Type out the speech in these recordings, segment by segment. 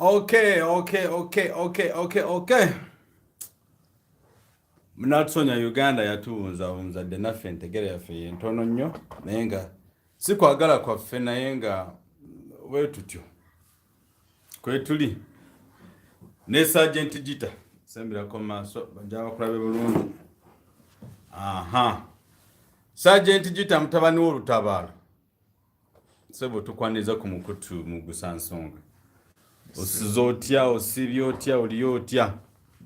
Okay. Mnatsonya Uganda yatuunza omuzadde naffe entegere yaffe ntono nnyo naye nga si kwagala kwaffe naye nga bwe tutyo kwe tuli ne Sgt GITTA sembirako maaso bajja bakulabe bulungi. Sgt GITTA mutabani w'olutabaalo sebo tukwaniza ku mukutu mu Busansonga. Osiza otya, osibye otya, oli otya?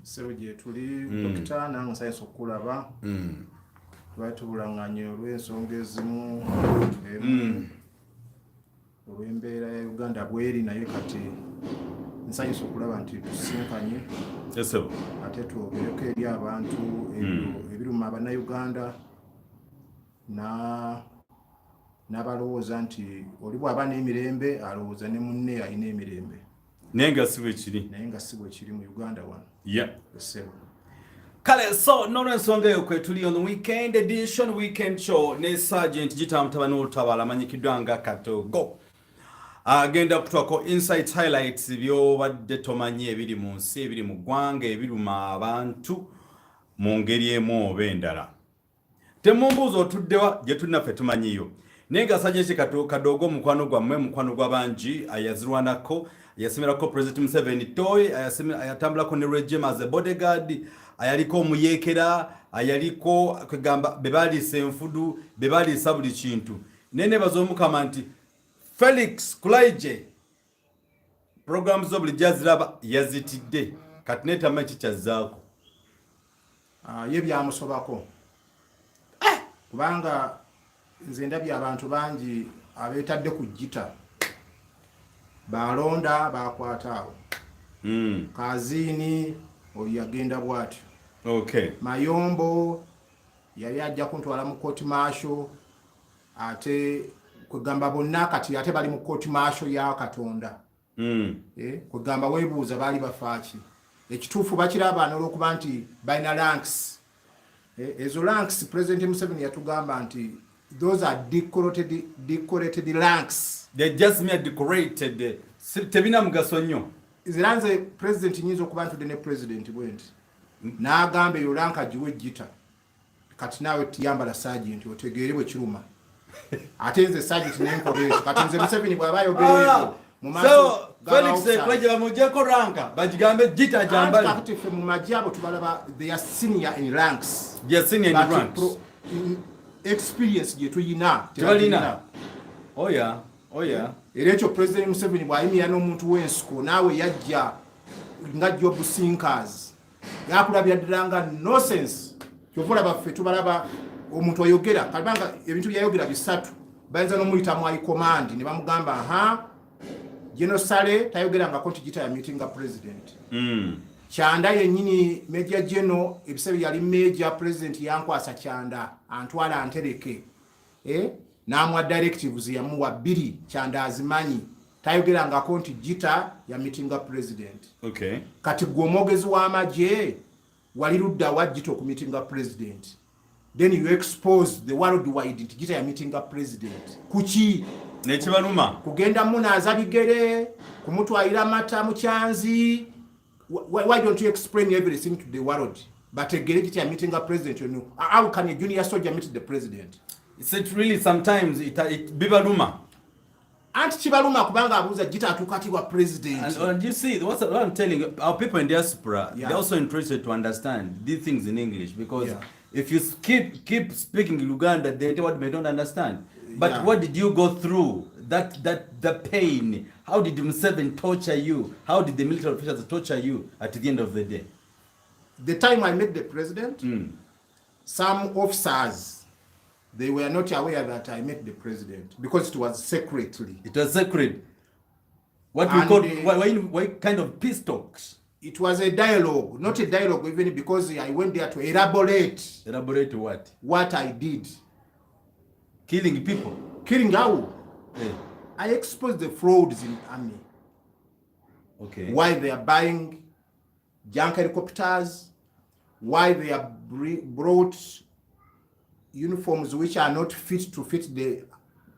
Sebo gye tuli dokita nange nsanyusa okukulaba. Twatubulanganye olw'ensonga ezimu olw'embeera ya Uganda bweri naye kati nsanyusa okulaba nti tusinkanye. Sebo Ate twogereko eri abantu ebiruma Abannayuganda n'abalowooza nti oli bw'aba n'emirembe alowooza ne munne alina emirembe. Naye nga si bwe kiri. Naye nga si bwe kiri mu Uganda wano. Sebo. Kale so n'olw'ensonga eyo kwe tuli on the weekend edition weekend show ne Sgt GITTA mutabani w'olutabaalo amanyikiddwa nga Katogo. Agenda kutwako insights highlights by'obadde tomanyi ebiri mu nsi ebiri mu ggwanga ebiruma abantu mu ngeri emu oba endala. Temumbuuza otuddewa gye tuli naffe tumanyiyo. Naye nga Sgt Kadogo mukwano gwammwe mukwano gw'abangi ayazirwanako yasemerako President Museveni toy ayatambulako ne regime as a bodyguard ayaliko omuyekera ayaliko kwegamba bebaliisa enfudu bebaliisa buli kintu. Nene baz'omukama nti Felix Kulaije program zo buli jaziraba yazitidde kati netama ekikyazaako ye byamusobako kubanga nze ndabye abantu bangi abeetadde ku GITTA balonda bakwata awo. Kazini oli yagenda bwatyo. Mayombo yali ajja kuntwala mu court martial ate kwegamba bonna kati ate bali mu court martial ya Katonda. Kwegamba weebuuza baali bafaaki ekituufu bakiraba n'olwokuba nti balina ranks. Ezo ranks President Museveni yatugamba nti those are decorated ranks. They just mere decorated. Tebina mugaso nnyo. Ziranze president nyinzo okuba ntudde ne president bwenti. N'agamba eyo ranka giwe GITTA. Kati nawe tiyambala sergeant otegeere bwe kiruma. Ate nze sergeant n'enkolezo. Kati nze Museveni bw'aba ayogereeko. So Felix Kulaije bamujjeko ranka bagigambe GITTA jambali. Kati ffe mu magye abo tubalaba they are senior in ranks. They are senior in ranks. Experience gye tuyina. Tebalina. Oh yeah. Era ekyo President Museveni bw'ayimira n'omuntu w'ensiko naawe yajja nga job sinkers. Yakulabira ddala nga nonsense. Kyova olaba ffe tubalaba omuntu ayogera kalibanga ebintu byayogera bisatu bayinza n'omuyita mu high command ne bamugamba Genosale tayogerangako nti GITTA ya meeting nga president. Kyanda yennyini Major General ebisebe yali Major President yankwasa Kyanda antwala antereke. N'amuwa directives yamuwa 2 Kyanda azimanyi tayogerangako nti GITTA ya meeting nga president. Kati gwe omwogezi w'amagye wali ludda wa GITTA ku meeting nga president. Then you expose the worldwide nti GITTA ya meeting nga president. Kuki nekibaluma kugenda munaaza bigere kumutwalira mata mu kyanzi. Why don't you explain everything to the world? But again, GITTA meeting a president, you know. How can a junior soldier meet the president? It's really sometimes it bibaluma. And chibaluma kubanga abuza GITTA atukati wa president. And you see, what I'm telling you, our people in diaspora, they're also interested to understand these things in English because if you keep speaking Luganda, they don't understand. But what did you go through? The pain. How did Museveni torture you? How did the military officials torture you at the end of the day? The time I met the president, some officers, they were not aware that I met the president because it was secretly. It was secret. What we call why kind of peace talks? It was a dialogue, not a dialogue even because I went there to elaborate. Elaborate what? What I did. Killing people. Killing how? I exposed the frauds in the army. Why they are buying junk helicopters, why they are brought uniforms which are not fit to fit the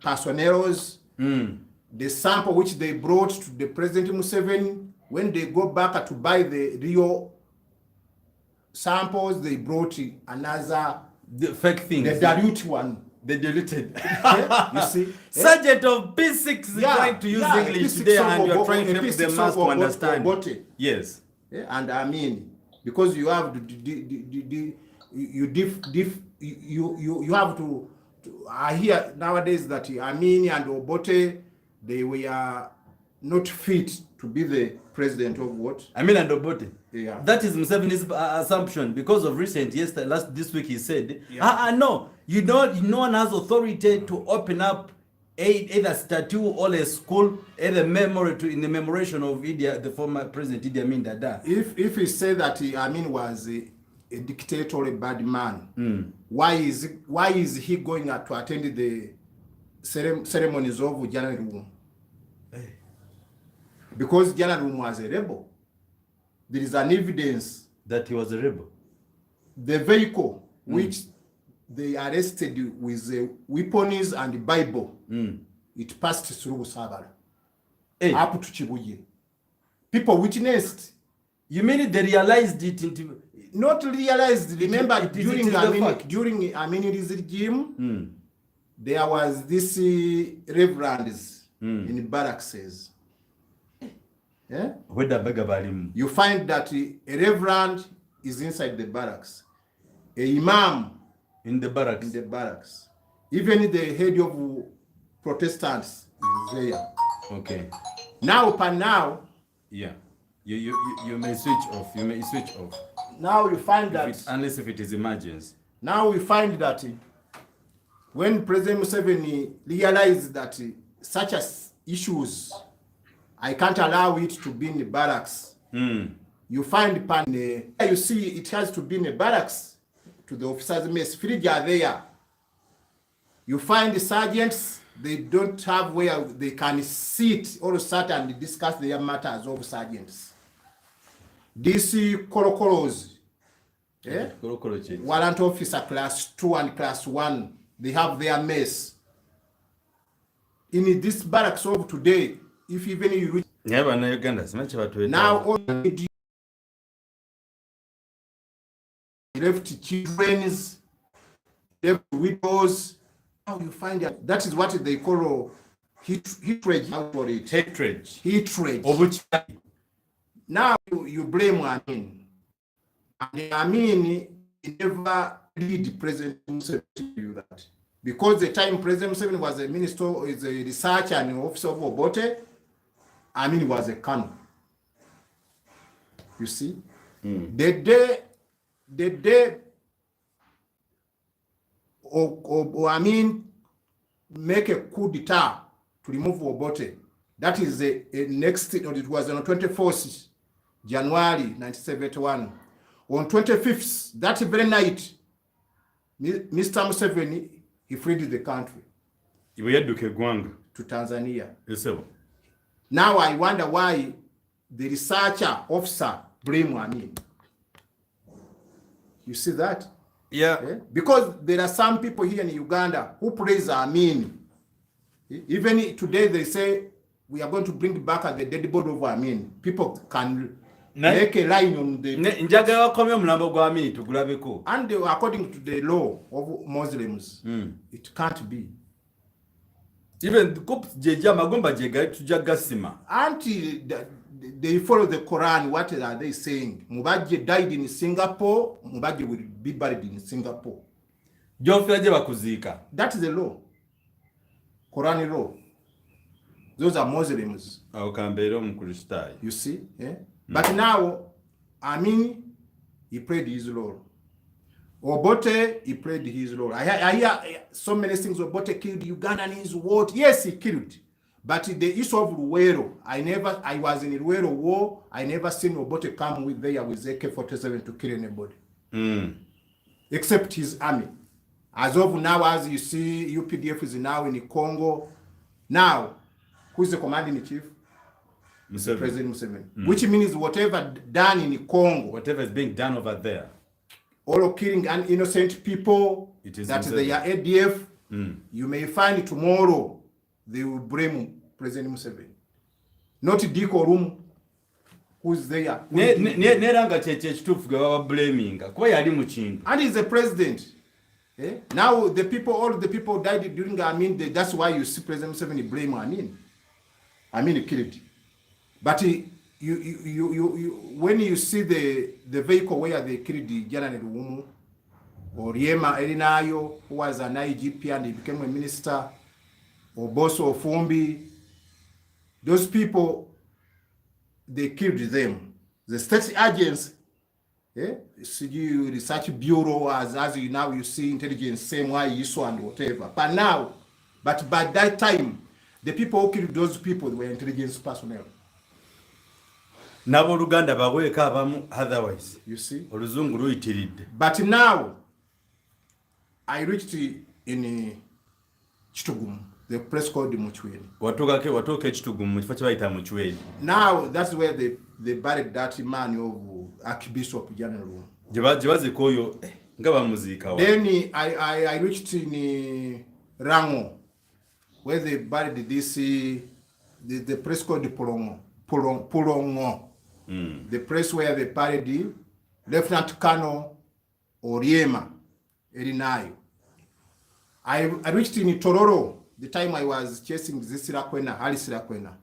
personnel, the sample which they brought to the President Museveni, when they go back to buy the real samples, they brought the fake things. The dilute one. They diluted. You see? Sergeant of P6 is trying to use English today, and you're trying to help the mass to understand. Yes. And I mean, because you have you have to I hear nowadays that Amini and Obote, they were not fit to be the president of what? Amin and Obote. Yeah. That is Museveni's assumption because of recent this week he said, no, no one has authority to open up either statue or a school, either memory in the commemoration of the former president Idi Amin Dada. If he said that Amin was a dictator, a bad man, why is he going to attend the ceremonies of January Room? Because January Room was a rebel. There is an evidence that he was a rebel. The vehicle which they arrested with the weapons and the Bible, it passed through Sabara. Up to Chibuye. People witnessed. You mean they realized it? Not realized. Remember, during Amini's regime, there was this reverends in barracks. Yeah? You find that a reverend is inside the barracks. A imam in the barracks. Even the head of Protestants is there. Okay. Now. Yeah. You may switch off. Now you find that unless if it is emergency. Now we find that when President Museveni realized that such as issues, I can't allow it to be in the barracks. You find you see it has to be in the barracks to the officers' mess. Fridge are there. You find the sergeants, they don't have where they can sit or sat and discuss their matters of sergeants. DC Korokoros, warrant officer class 2 and class 1, they have their mess. In this barracks of today, if even you reach now only left children, left widows. Now you find that is what they call hatred. Of which now you blame Amin. And Amin never lead President Museveni to do that. Because the time President Museveni was a minister, is a researcher and officer of Obote, Amin was a colonel. You see? The day Amin make a coup d'etat to remove Obote, that is the next, it was on 24th January 1971. On 25th, that very night, Mr. Museveni, he freed the country to Tanzania. Now I wonder why the researcher officer blame Amin. You see that? Yeah. Because there are some people here in Uganda who praise Amin. Even today they say we are going to bring back the dead body of Amin. People can make a line on the and according to the law of Muslims, it can't be. Even the cops until they follow the Quran, what are they saying? Mubaje died in Singapore, Mubaje will be buried in Singapore. That is the law. Quran law. Those are Muslims. You see? Yeah? But now, Amin, he played his role. Obote, he played his role. I hear so many things. Obote killed Ugandans. What? Yes, he killed. But the issue of Luwero, I was in the Luwero war. I never seen Obote come with AK-47 to kill anybody. Except his army. As of now, as you see, UPDF is now in the Congo. Now, who is the commanding chief? Museveni. President Museveni. Which means whatever done in Congo, whatever is being done over there, all killing innocent people, that they are ADF, you may find tomorrow they will blame President Museveni. Not Diko Room. who's there. Neranga cheche chitufu gwe baba blaminga kuba yali mu kintu. And he's the president. Now the people, all the people died during that's why you see President Museveni blame he killed. But when you see the vehicle where they killed the General Wumu, or Yema Erinayo, who was an IGP and he became a minister, or Boso Fumbi, those people, they killed them. The state agents, CG Research Bureau, as you now you see intelligence, same way you saw and whatever. But by that time, the people who killed those people were intelligence personnel. Nabo Uganda baweka abamu otherwise. You see? Oluzungu luyitiridde. But now, I reached in Chitugumu, the place called Muchweni. Watoke Chitugumu, kifo kye bayita Muchweni. Now, that's where they buried that man of Archbishop General. Jebaziko oyo nga bamuziika wa. Then I reached in Rango, where they buried this, the place called Pulongo. The place where they buried the Lieutenant Colonel Oriema Erinayo. I reached in Tororo the time I was chasing this Sirakwena, Ali Sirakwena.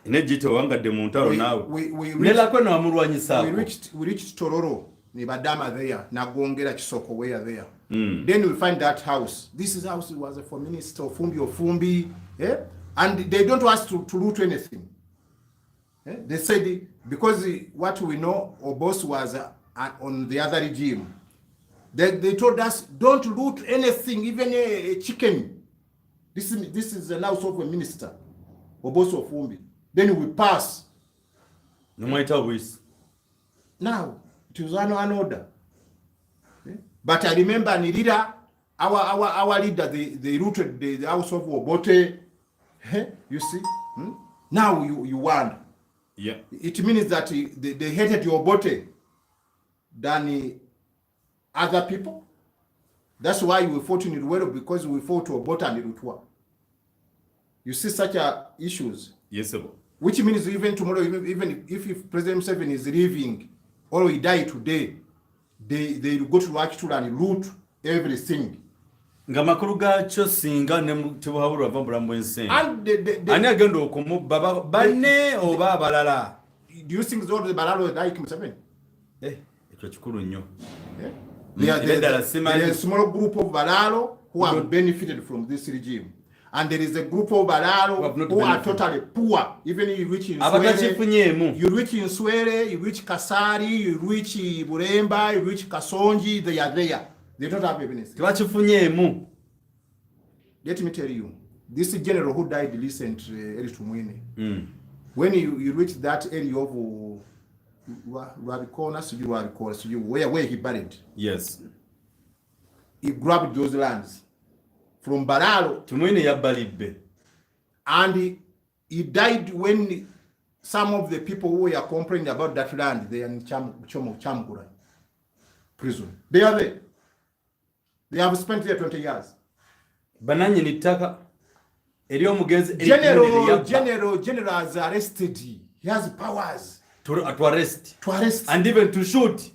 Inejito wangadde mu ntalo nawe. Nelakwena wamulwanyisa. We reached Tororo, ni badama there, Nagongera Kisoko where there. Then we find that house. This house was for Minister Ofumbi, and they don't want us to loot anything. They said because what we know, our boss was on the other regime. They told us don't loot anything, even a chicken. This is the house of a minister, or boss of Fumbi. Then we pass. No matter which. Now it was an order. But I remember Nirida, our leader, they looted the house of Obote. You see? Now you won. Yeah. It means that they hated your Obote than other people. That's why we fought in Ruwero, because we fought to Obote and Rutwa. You see such issues. Yes, sir. Which means even tomorrow, even if President Museveni is leaving or he die today, they go to Lyabacholi and loot everything. Nga makuru gacho singa ne mutubuhabulu avambula mwense. Ani agenda okumubba banne oba abalala. Do you think all the balalo like Museveni? Ekyo kikulu nnyo. There is a small group of balalo who have benefited from this regime. And there is a group of balalo who are totally poor. Even you reach in Swere, you reach Kasari, you reach Buremba, you reach Kasonji, they are there. They don't have anything. Let me tell you, this general who died recently, when you reach that area of where he buried, yes, he grabbed those lands from Baralo. And he died when some of the people who were complaining about that land, they are in Chamgura prison. They are there. They have spent there 20 years. Bananye nitaka elio mugezi General has arrested. He has powers to arrest. And even to shoot.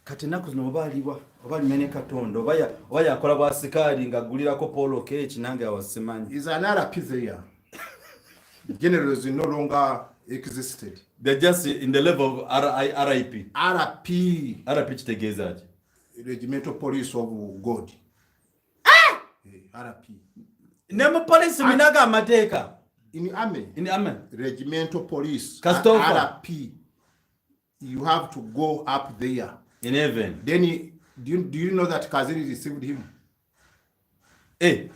Katenaku zino obali mene katondo obaya akola bwa sikali ngagulira ko Polo Kechi nange awasimanyi. Is an RP there. Generals no longer existed. They're just in the level of RIP. RP kitegeeza Regimental Police of God. RP. Nemo police minaga amateka. In army. Regimental Police. RP. You have to go up there. In heaven. Then do you know that Kazini received him? The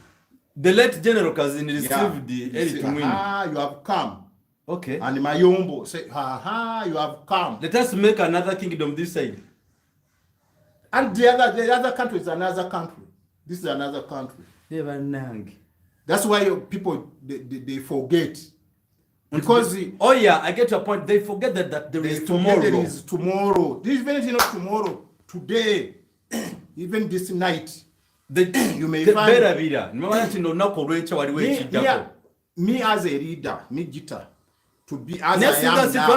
late General Kazini received the Eli Tumwini. You have come. Okay. And Mayombo say, you have come. Let us make another kingdom this side. And the other country is another country. This is another country. That's why people they forget. Because I get your point. They forget that there is tomorrow. There is tomorrow. This event is not tomorrow. Today, even this night, you may find. Me as a leader, me Gitta, to be as I am now.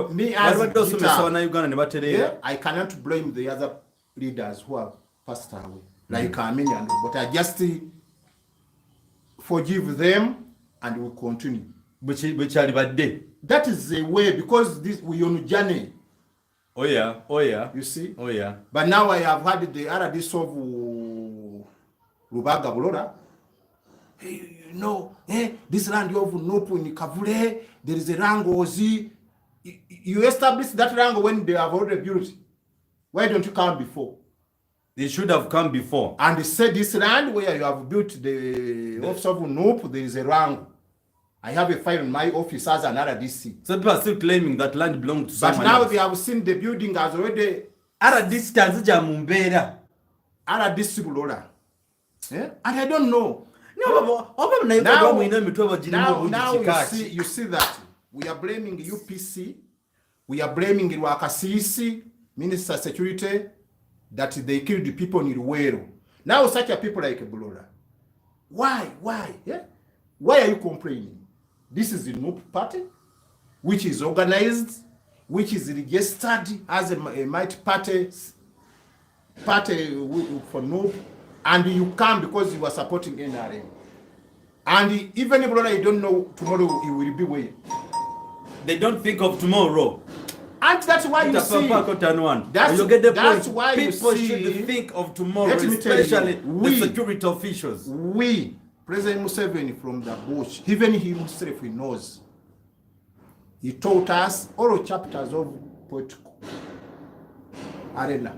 Me as Gitta, yeah, I cannot blame the other leaders who have passed away, like Armenian, but I just forgive them and we continue. Which are bad day. That is the way, because this we on journey. Oh yeah. You see? Oh yeah. But now I have had the RDS of Rubaga Bulora. Hey, you know, this land of NUP in Kavule, there is a rango Ozi. You establish that rango when they have already built. Why don't you come before? They should have come before. And they said this land where you have built the office of NUP, there is a rango. I have a file in my office as an RDC. Some people are still claiming that land belongs to someone else. But now else. they have seen the building as already RDC Tanzija Mumbera. RDC Bulora. And I don't know. Now you see that we are blaming UPC, we are blaming Rwakasisi, Minister of Security, that they killed the people in Ruwero. Now such a people like Bulora. Why? Yeah? Why are you complaining? This is the NUP party, which is organized, which is registered as a might party for NUP, and you come because you are supporting NRM. And even if you don't know tomorrow it will be where. They don't think of tomorrow. And that's why you see. That's why people you see, should think of tomorrow, especially the security officials. President Museveni from the bush, even he himself he knows. He taught us all chapters of political arena.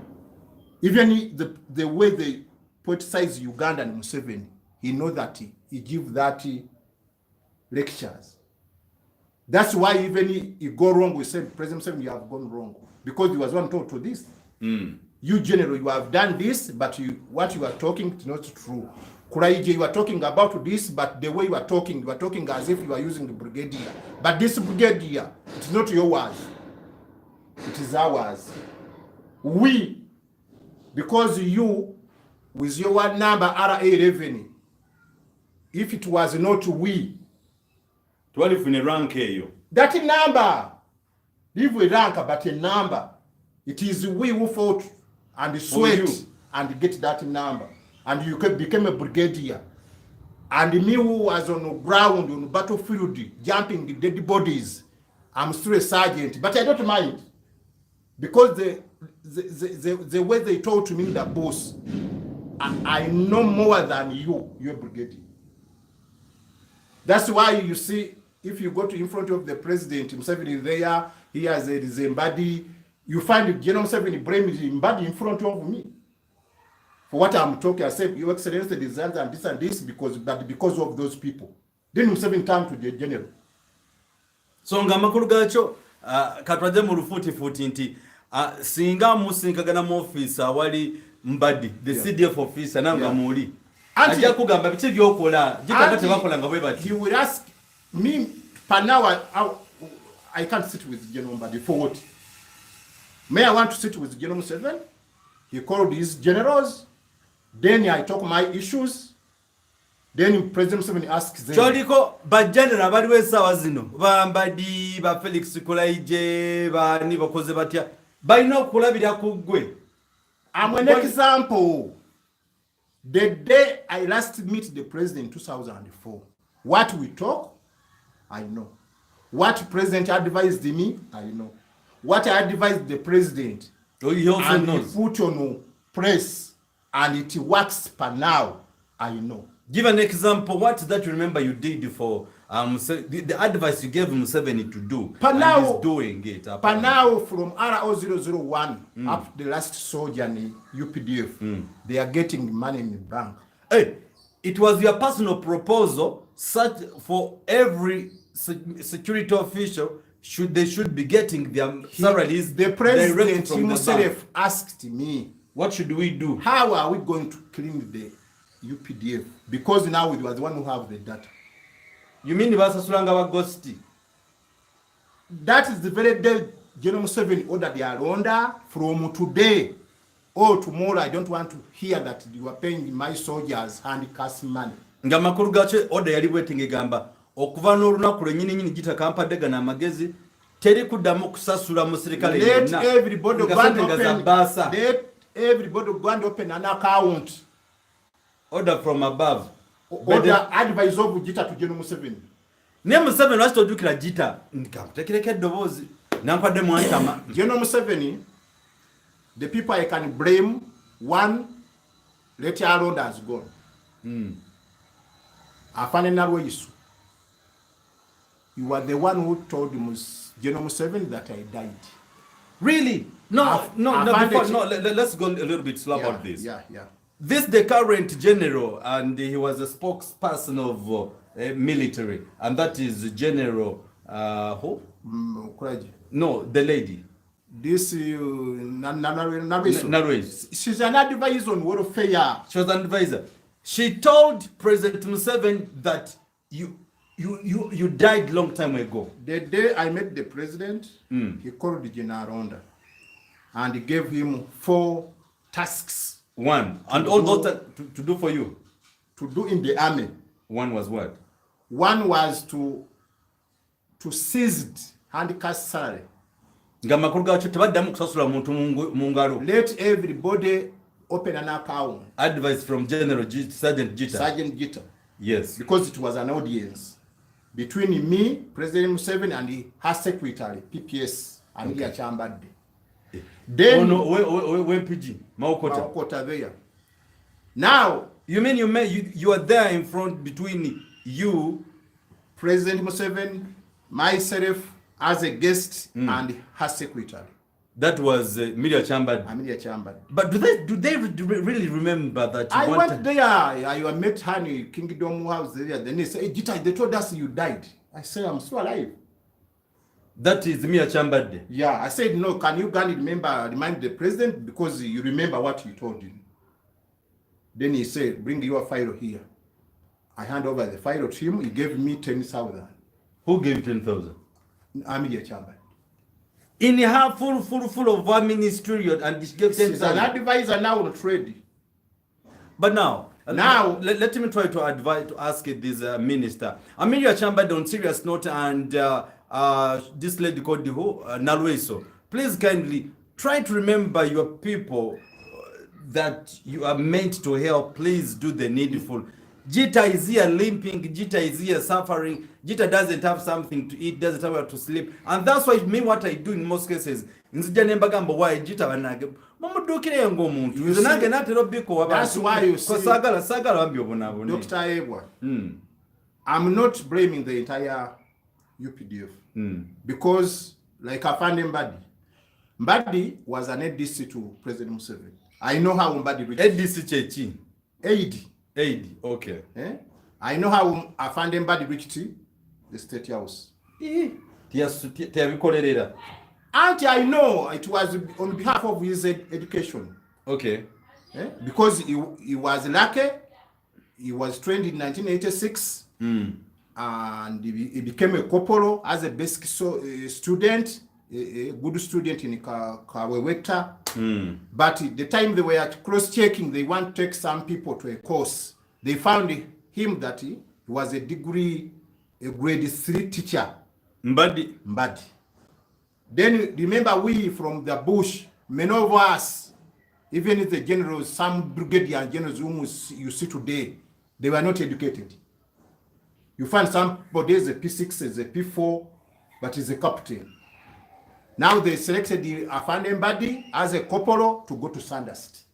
Even the way they politicize Uganda and Museveni, he knows that he give that lectures. That's why even he go wrong, we said, President Museveni, you have gone wrong. Because he was one taught to this. You general, you have done this, but what you are talking is not true. Kuraije, you are talking about this, but the way you are talking as if you are using the brigadier. But this brigadier, it is not yours. It is ours. We, because you, with your number RA11, if it was not we, that number, leave a rank, but a number, it is we who fought and sweat and get that number. And you became a brigadier. And me who was on the ground, on the battlefield, jumping the dead bodies, I'm still a sergeant. But I don't mind. Because the way they told me the boss, I know more than you're brigadier. That's why you see, if you go to in front of the president, Museveni there, he has a Zimbabwe, you find General Museveni blaming Zimbabwe in front of me. For what I'm talking, I said, Your Excellency, this and this, because of those people. Then Museveni turned to the general. So ngamakuru gacho katwaje mu lufuti nti singa musinkagana mu officer wali Mbadi, the CDF officer nanga muri. Ajja kugamba bichi byokola, jikagate bakola nga bwe bati. He will ask me now I can't sit with General Mbadi for what? May I want to sit with General Museveni? He called his generals. Then I talk my issues. Then President Museveni asks them. Choliko ba general baliwe sawa zino. Ba Mbadi, ba Felix Kulaije, ba ni bakoze batya. Balina okulabira kugwe. I'm an example. The day I last meet the president in 2004, what we talk, I know. What president advised me, I know. What I advised the president, he also knows. He put on press. And it works per now, I know. Give an example. What that you remember you did for the advice you gave Museveni to do. Per now, he's doing it. Per now, from RO001 up to the last soldier in UPDF, they are getting money in the bank. Hey, it was your personal proposal such for every security official they should be getting their salaries. The president himself asked me, what should we do? How are we going to clean the UPDF? Because now we are the one who have the data. You mean Basasuranga Ghosti? That is the very day General Museveni ordered the under from today or tomorrow. I don't want to hear that you are paying my soldiers hand cash money. Ngamakuru gache order yali waiting egamba okuva n'olunaku lwennyini nyini Gitta kampadde gano amagezi teri kuddamu kusasula mu serikale yonna. Let everybody go and open an account. Order from above. Order advice of Gitta to General Museveni. Ne Museveni lwaki tojjukira Gitta nkamutekereko eddoboozi nampadde mwantama. General Museveni, the people I can blame, one, Leti Alonda has gone. Afane Narweyisu, you were the one who told General Museveni that I died. Really? No, let's go a little bit slow about this. Yeah. This the current general, and he was a spokesperson of military, and that is General who? No, the lady. This Narweyisu. She's an advisor on welfare. She was an advisor. She told President Museveni that you died long time ago. The day I met the president, he called the General Ronda and he gave him 4 tasks. One, and all those to do for you? To do in the army. One was what? One was to seize handicap salary. Let everybody open an account. Advice from General Sgt GITTA. Sgt GITTA. Yes. Because it was an audience between me, President Museveni, and her secretary, PPS, and Lyabacholi Akutta. Then, when PG? Maokota there. Now, you mean you are there in front between you, President Museveni, myself as a guest, and her secretary. That was Lyabacholi Akutta. But do they really remember that? I went there. I met her in Kingdom House there. Then they said, hey, Gitta, they told us you died. I said, I'm still alive. That is Lyabacholi Akutta. Yeah, I said, no, can you remind the president, because you remember what you told him. Then he said, bring your file here. I hand over the file to him. He gave me 10,000. Who gave 10,000? Lyabacholi Akutta. In her full of her ministry, and she gave 10,000. She's an advisor now on trade. But now let me try to ask this minister. Lyabacholi Akutta on serious note, and this lady called Narweyisu. Please kindly try to remember your people that you are meant to help. Please do the needful. Gitta is here limping, Gitta is here suffering, Gitta doesn't have something to eat, doesn't have where to sleep. And that's why what I do in most cases. That's why you see, Dr. Ebwa, I'm not blaming the entire UPDF. Because, like I found Mbadi was an ADC to President Museveni. I know how Mbadi reached. ADC Chechi. Aid, okay. I know how Mbadi reached the State House. And I know it was on behalf of his education. Okay. Because he was lucky. He was trained in 1986. And he became a corporal as a basic student, a good student in Kaugende. But the time they were cross-checking, they want to take some people to a course. They found him that he was a grade 3 teacher. Mbadi. Then remember, we from the bush, many of us, even the generals, some brigadier generals whom you see today, they were not educated. You find somebody as a P6, as a P4, but is a captain. Now they selected the Mbadi as a corporal to go to Sandhurst.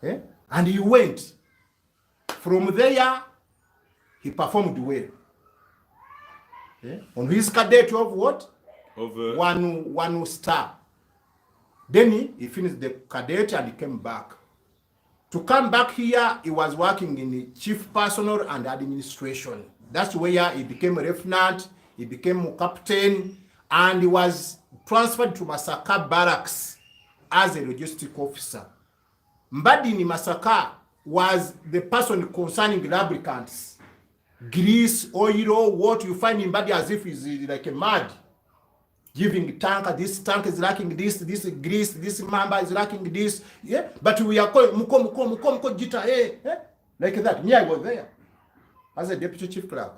And he went. From there, he performed well. On his cadet of what? Of one star. Then he finished the cadet and he came back. To come back here, he was working in the chief personnel and administration. That's where he became a lieutenant, he became a captain, and he was transferred to Masaka barracks as a logistic officer. Mbadi in Masaka was the person concerning lubricants, grease, oil, what you find in Mbadi as if he's like a mad. Giving tanker, this tank is lacking this grease, this member is lacking this. Yeah, but we are calling Muko Gitta, like that. Me, I was there as a deputy chief clerk.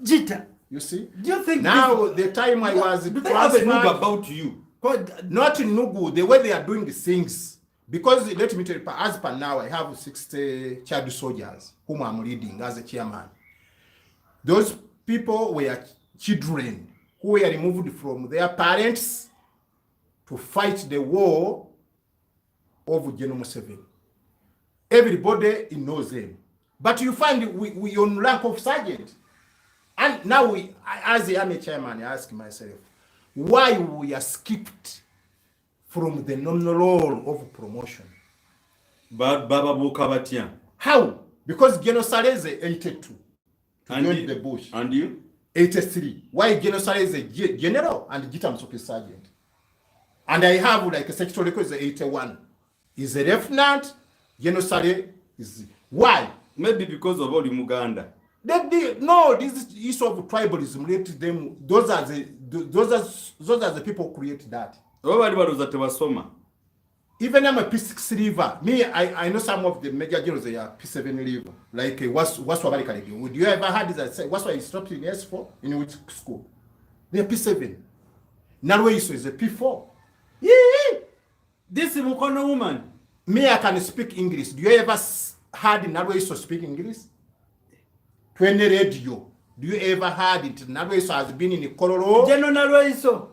Gitta, You see? do you think now the time I was do they have a Nugu about you? Not in Nugu, the way they are doing the things. Because let me tell you, as per now, I have 60 child soldiers whom I'm leading as a chairman. Those people were children who were removed from their parents to fight the war of General Museveni. Everybody knows them. But you find we on rank of sergeant. And now as the army chairman, I ask myself, why we are skipped from the nominal role of promotion? But Baba Bukabatia. How? Because General Saleh 82 to And join the bush. And you? 83. Why General Saleh is a general and Gitta Msoki sergeant? And I have like a secretary record is 81. Is a lieutenant. General Saleh is why? Maybe because of all the Muganda. No, this issue of tribalism related them. Those are the people who create that. Even I'm a P6 leaver. Me, I know some of the major generals they are P7 leaver. Like what's would you ever had that? What's why you stopped in S4 in which school? They are P7. Narweso is a P4. Yeah. This is Mukono woman. Me, I can speak English. Do you ever heard Narweso speak English? 20 radio. Do you ever heard it? Narweso has been in the Kororo. General Narweso.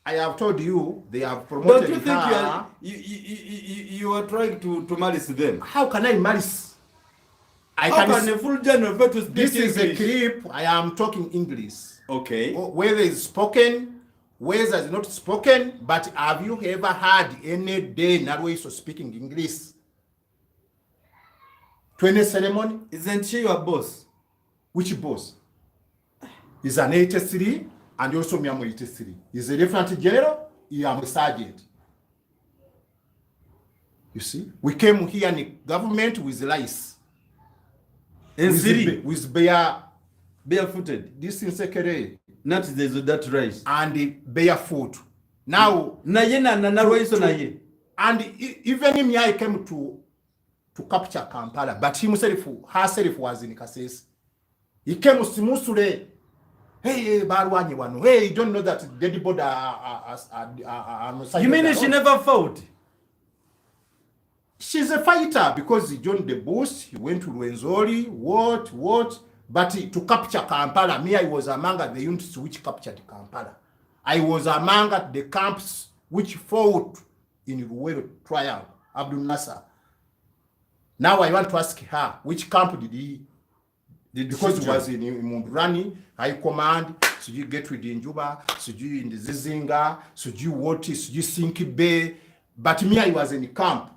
I have told you they have promoted. Don't you think you are trying to malice them? How can I malice? How can a full general to speak This English? is a clip. I am talking English. Okay. Whether it's spoken, whether it's not spoken, but have you ever heard any day Narweso speaking English? 20 ceremony? Isn't she your boss? Which boss? He's an 83 and also me am 83. He's a lieutenant general, he am a sergeant. You see? We came here in the government with rice. With barefooted. This is secretary. Not that rice. And barefoot. Now and even him here came to capture Kampala, but herself was in Kasese. He came to Simusure. Hey, Barwani wano. Hey, you don't know that dead body are You mean she never fought? She's a fighter because he joined the bush, he went to Rwenzori, what, but to capture Kampala, me, I was among the units which captured Kampala. I was among the camps which fought in Ruwero trial, Abdul Nasser. Now I want to ask her, which camp did he? Because he was in Mundurani, High Command, so you get with the Njuba, so you in the Zizinga, so you what is, so you Sinki Bay. But me, I was in the camp,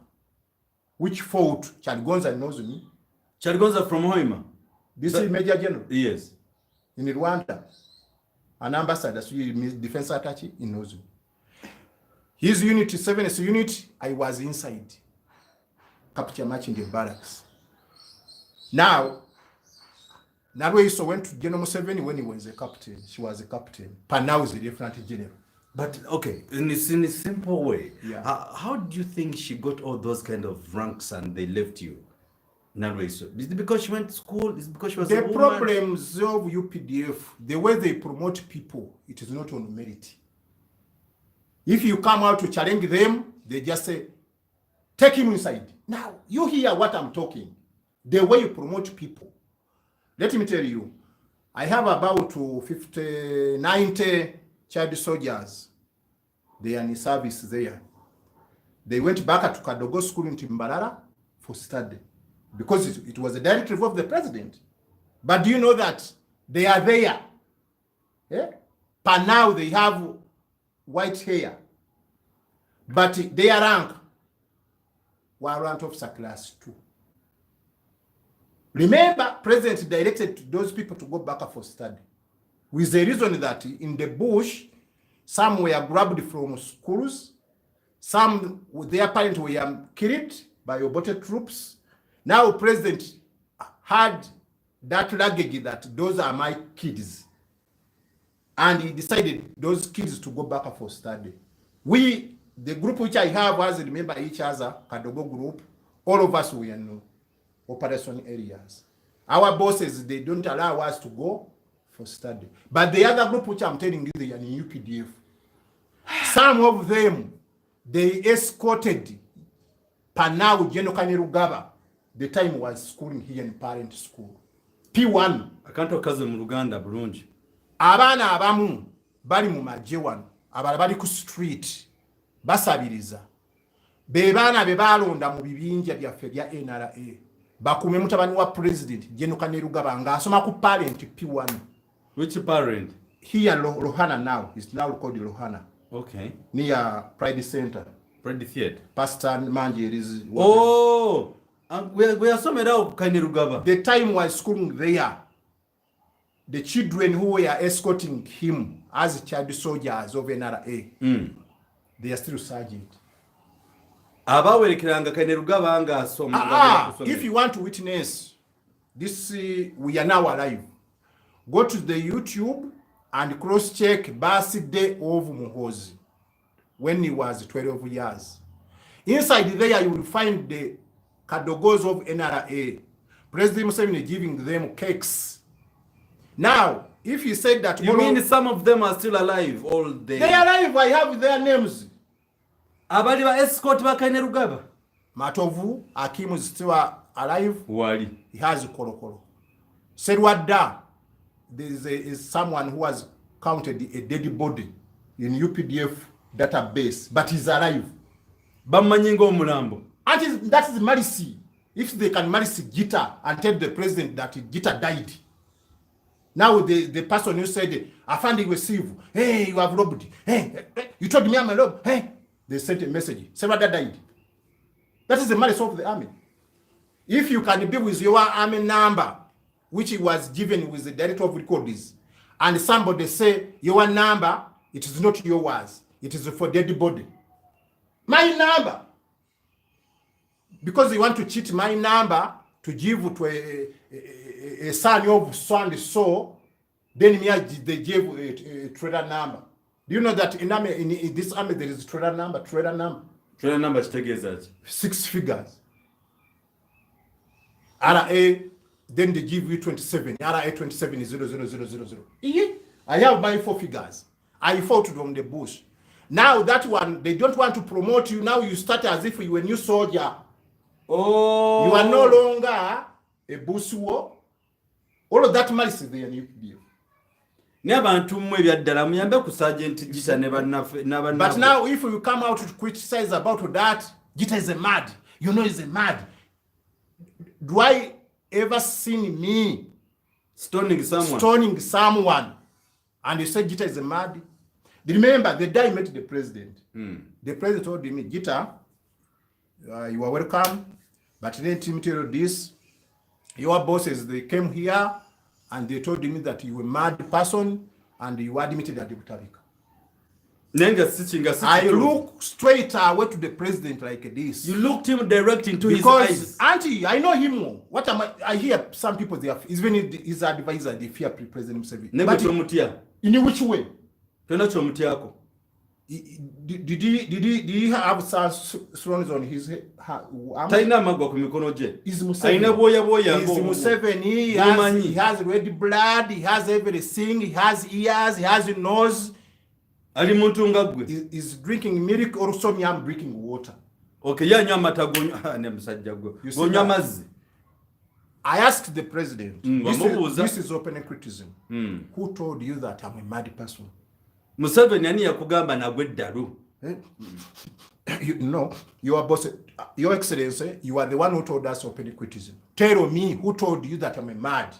which fought. Chadgonza knows me. Chadgonza from Hoima. This is Major General. Yes. In Rwanda. An ambassador, so you defense attaché, he knows me. His unit, 7th unit, I was inside. Capture match in the barracks. Now, Narweso went to General Museveni when he was a captain. She was a captain. But now is a lieutenant general. But okay, in a simple way, yeah. How do you think she got all those kind of ranks and they left you? Narweso. Is it because she went to school? Is it because she was a woman? The problems of UPDF, the way they promote people, it is not on merit. If you come out to challenge them, they just say, take him inside. Now, you hear what I'm talking. The way you promote people. Let me tell you, I have about 90 child soldiers. They are in service there. They went back to Kadogo School in Timbalala for study. Because it was a directive of the president. But do you know that they are there? Yeah? But now they have white hair. But their rank, warrant officer class 2. Remember, President directed those people to go back for study. With the reason that in the bush, some were grabbed from schools, some their parents were killed by Obote troops. Now President had that luggage that those are my kids. And he decided those kids to go back for study. We, the group which I have, as remember each other, Kadogo group, all of us were in operation areas. Our bosses, they don't allow us to go for study. But the other group, which I'm telling you, they are in UPDF. Some of them, they escorted Panau Genokanirugaba. The time was schooling here in parent school. P1. Akanto kaze mu Uganda bulungi. Abana abamu bali mu majje wano. Abala bali ku street. Basabiriza. Be baana be balonda mu bibinja byaffe bya NRA. Bakume mutabani wa president Genokanirugaba nga asoma ku parent P1. Which parent? Here Lohana now. It's now called Lohana. Okay. Near Pride Center. Pride Theatre. Pastor Nbanja is. Oh! We are somewhere else, Kanirugaba. The time was schooling there. The children who were escorting him as child soldiers of NRA, they are still sergeant. If you want to witness this, we are now alive. Go to the YouTube and cross-check birthday of Muhozi when he was 12 years. Inside there, you will find the Kadogos of NRA. President Museveni giving them cakes. Now, if you said that... You mean some of them are still alive all day? They are alive, I have their names. Abali ba escort ba Kainerugaba? Matovu, Akim is still alive. Wali. He has a korokoro. Serwada, there is someone who has counted a dead body in UPDF database, but he's alive. Bamanyingo mulambo. And that is mercy. If they can mercy Gitta and tell the president that Gitta died. Now the person who said, I found it receive. Hey, you have robbed. Hey, you told me I'm a rob. Hey, they sent a message. Somebody died. That is the mercy of the army. If you can be with your army number, which was given with the director of records, and somebody say your number, it is not yours. It is for dead body. My number. Because they want to cheat my number to give to a son of so and so, then they gave a trader number. Do you know that in this army there is trader number? Trader number is 6 figures. RA, then they give you 27. RA 27 is 00000. I have my 4 figures. I fought from the bush. Now that one, they don't want to promote you. Now you start as if you were a new soldier. Oh, you are no longer a busuo. All of that malice is there in UPDF. But now if you come out to criticize about that, Gitta is a mad. You know he's a mad. Do I ever seen me stoning someone and you say Gitta is a mad? Remember the day I met the president. The president told me, Gitta, you are welcome, but let me tell you this. Your bosses, they came here and they told me that you were a mad person and you admitted at the Butarika. I look straight away to the president like this. You looked him direct into his eyes. Auntie, I know him more. What am I hear some people, they are, even his advisor, they fear President Museveni. In which way? Did he have stones on his head? He's Museveni. He has red blood. He has everything. He has ears. He has a nose. He's drinking milk or some I'm drinking water. Okay, I asked the president, this is open criticism. Who told you that I'm a mad person? Museveni ani yakugamba nagwe ddalu. No, your boss, your excellency, you are the one who told us open criticism. Tell me who told you that I'm a mad.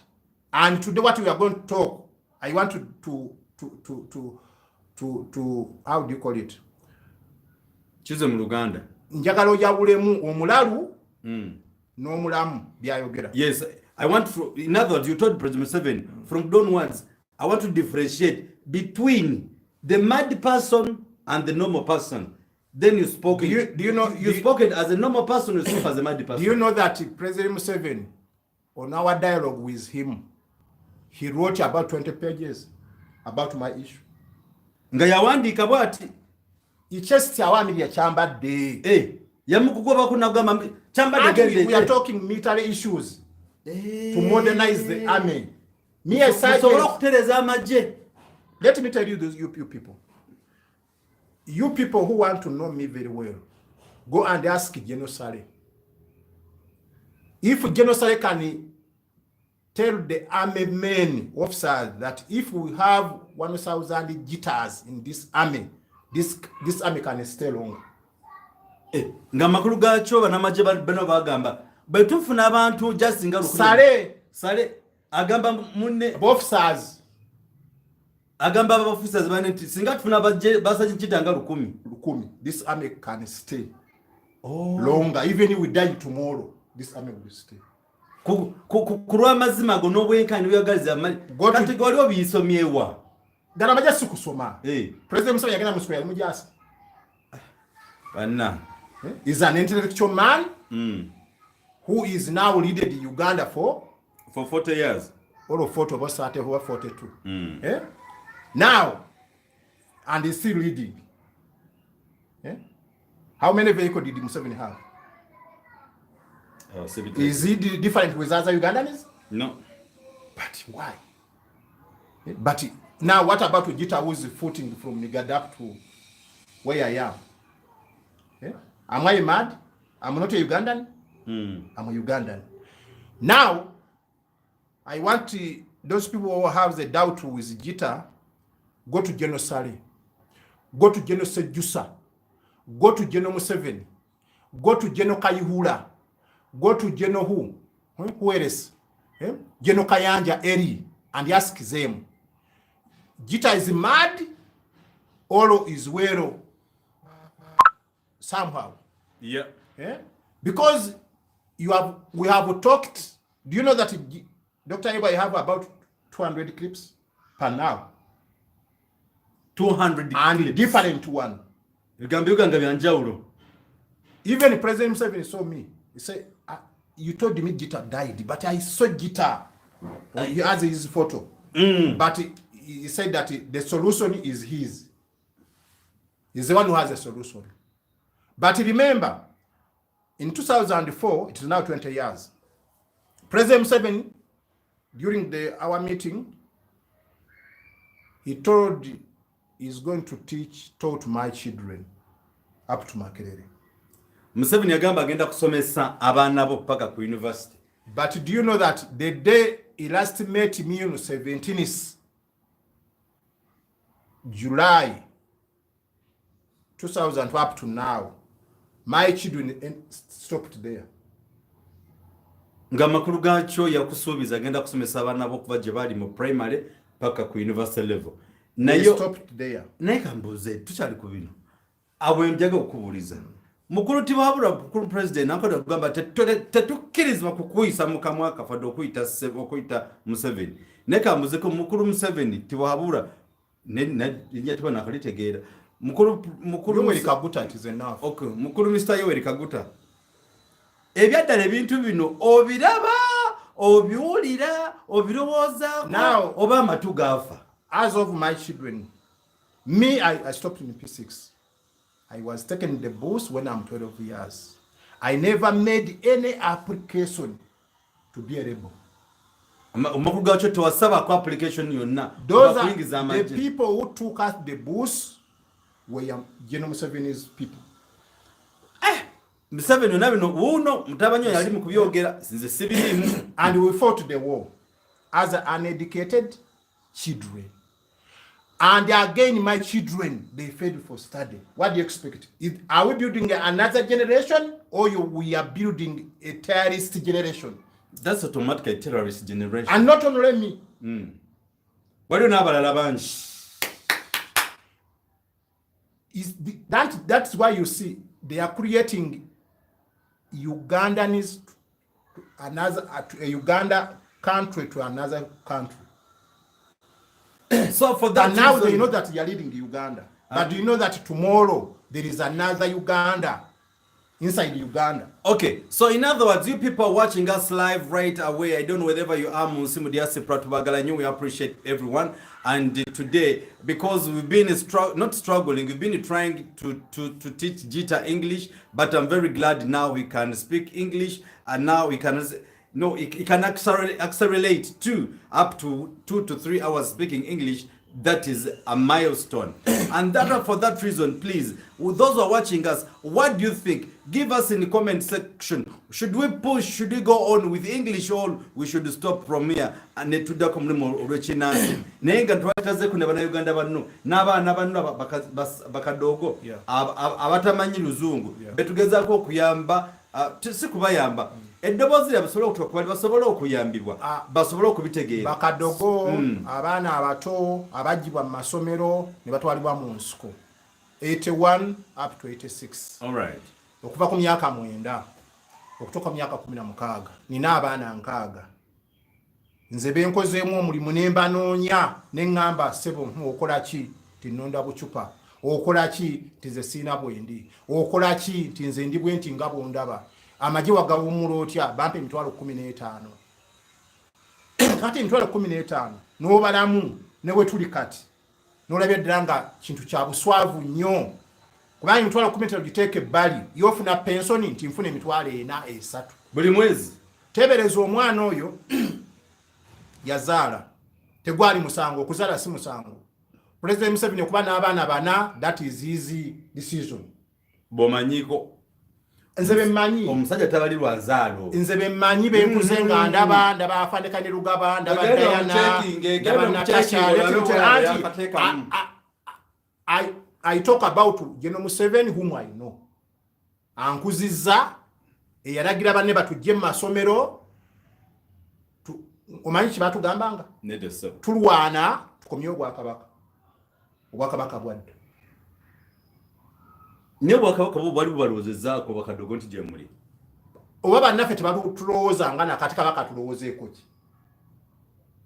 And today what we are going to talk, I want to how do you call it? Chize mu Luganda. Njagalo yabulemu omulalu n'omulamu byayogera. Yes, I want to, in other words, you told President Museveni from downwards, I want to differentiate between the mad person and the normal person. Then you spoke. Do you know you spoke it as a normal person, you spoke as a mad person. Do you know that President Museveni, on our dialogue with him, he wrote about 20 pages about my issue. Nga yawandika bwati. Ichesti awami ya chambadde. Yamukugoba kunagamba chambadde gende. We are talking military issues. to modernize the army. Me as let me tell you those you people. You people who want to know me very well, go and ask General Sale. If General Sale can tell the army men officers that if we have 1,000 guitars in this army, this army can stay long. Nga makulu gacho banamaje bano bagamba betufuna abantu just nga Sale agamba munne officers agamba officers bane singa tufuna basaje kitanga 10 this army can stay longer. Even if we die tomorrow, this army will stay. Kurwa mazima go nobwenkani buyagaza kati goli obiyisomyewa gana majasi kusoma president Museveni yagenda musukulu yali mujasi bana is an intellectual man who is now leading Uganda for 40 years or 40 or 30 or 42 now, and he's still leading. How many vehicles did Museveni have? Is he different with other Ugandans? No. But why? But now what about Gitta, who's footing from Nigada to where I am? Am I mad? I'm not a Ugandan? I'm a Ugandan. Now, I want those people who have the doubt with Gitta, go to General Sale, go to General Sejusa, go to General Museveni, go to General Kayihura, go to General who else? General Kayanja Eri, and ask them, Gitta is mad or is well somehow? Yeah. Because we have talked. Do you know that Dr. Eba have about 200 clips per now? 200 and clips. Different one. Even President Museveni saw me. He said, you told me Gitta died, but I saw Gitta. He has his photo. But he said that the solution is his. He's the one who has a solution. But remember, in 2004, it is now 20 years, President Museveni, during our meeting, he told he's going to taught my children up to Makerere. Museveni yagamba agenda kusomesa abaana bo paka ku university. But do you know that the day he last met me on 17th July 2000 up to now, my children stopped there. Nga makulu gacho yakusubiza agenda kusomesa abaana bo kuva gye bali mu primary paka ku university level. Nayo stopped there. Naye kambuze tukyali ku bino. Abo njaga okubuliza. Mukulu tibabula mukulu president nakoda kugamba tetukkirizibwa kukuyisa mu kamwa kafadde okuyita Museveni. Ne kambuze ko mukulu Museveni tibabula ne tibona akalitegeera. Mukulu Yoweri Kaguta it is enough. Okay, mukulu Mr. Yoweri Kaguta. Ebyaddala ebintu bino obiraba, obiwulira, obirowooza now oba amatu gaafa. As of my children, me, I stopped in P6. I was taken the bus when I'm 12 years. I never made any application to be a rebel. Those are the people who took us the bus were General Museveni's people. And we fought the war as uneducated children. And again, my children, they failed for study. What do you expect? Are we building another generation, or we are building a terrorist generation? That's automatically a terrorist generation. And not only me. Why don't have that's why you see they are creating Ugandans a Uganda country to another country. So for that, and now they know that you are leading Uganda. But do you know that tomorrow there is another Uganda inside Uganda? Okay, so in other words, you people watching us live right away, I don't know wherever you are, we appreciate everyone. And today, because we've been not struggling, we've been trying to teach Gitta English, but I'm very glad now we can speak English, and now we can. no, it can accelerate up to 2 to 3 hours speaking English. That is a milestone. And that, for that reason, please, with those who are watching us, what do you think? Give us in the comment section. Should we push? Should we go on with English, or we should stop from here? And to the community rechinasi. Nenga twataze kuna bana Uganda bano. Naba bakadogo. Abatamanyi luzungu. Betugeza ko kuyamba. Sikubayamba. Edobozi abasobola okutukwali basobola okuyambibwa basobola okubitegeera bakadogo abaana abato abajibwa mu masomero ne batwalibwa mu nsiko 81 up to 86. All right. Okuva ku myaka 9 okutoka mu myaka 16 nina abaana 6 nze benkozeemu omulimu nemba noonya neŋŋamba sebo okola ki tinonda bucupa okola ki tize siina bwendi okola ki tinze ndi bwenti nga bondaba amaji wagawumula otya bampe emitwalo 15 kati emitwalo 15 n'obalamu ne bwe tuli kati n'olabye ddala nga kintu kya buswavu nnyo kubanga emitwalo 15 giteeke ebbali yofuna pensoni nti nfuna emitwalo 4-3 buli mwezi. tebereza omwana oyo yazaala tegwali musango okuzaala si musango. President Museveni okuba n'abaana 4, that is easy decision. Bomanyiko nze bemmanyi omusajja tabali lwanzaalo nze bemmanyi benkuze nga ndaba afandika ne Lugaba ndaba Diana ndaba Natasha. I talk about General Museveni whom I know. Ankuzizza eyalagira banne batujje mu masomero omanyi kibatugambanga tulwana tukomye obwakabaka bwadde ne bwakabaka bo bali balowoozezaako bakadogo nti gye muli oba bannaffe tebatulowooza nga nakati kabaka tulowoozeeko ki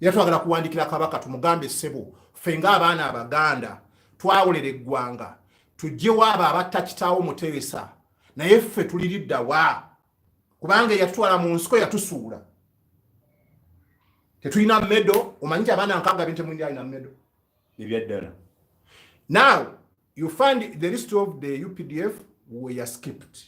yatwagala kuwandikira kabaka tumugambe ssebo ffe ng'abaana Abaganda twawolera eggwanga tujjewo abo abatta kitaawo Muteesa naye ffe tuliridda wa kubanga yatutwala mu nsiko yatusuula tetulina medo omanyi nti abaana 6 bente mwindi alina medo ebyaddala. Now you find the list of the UPDF were skipped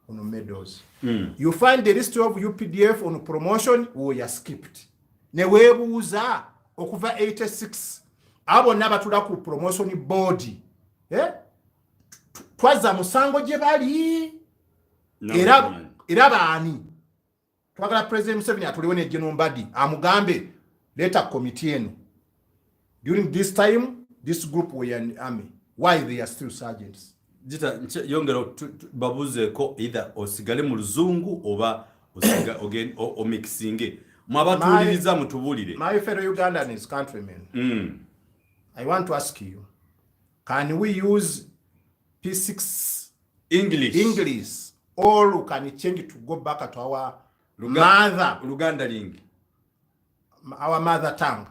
on medals. You find the list of UPDF on promotion were skipped. Ne webuuza okuva 86 abo nabatula ku promotion board twaza musango gye bali era baani twagala President Museveni atuliwe ne General Mbadi amugambe leta committee eno during this time this group were in the army. Why they are still sergeants? Jita yongero babuzeeko either osigale mu luzungu oba osiga again o mixinge mwabatuliriza mutubulire. My fellow Ugandan countrymen, I want to ask you, can we use P6 English or can we change it to go back to our our mother tongue?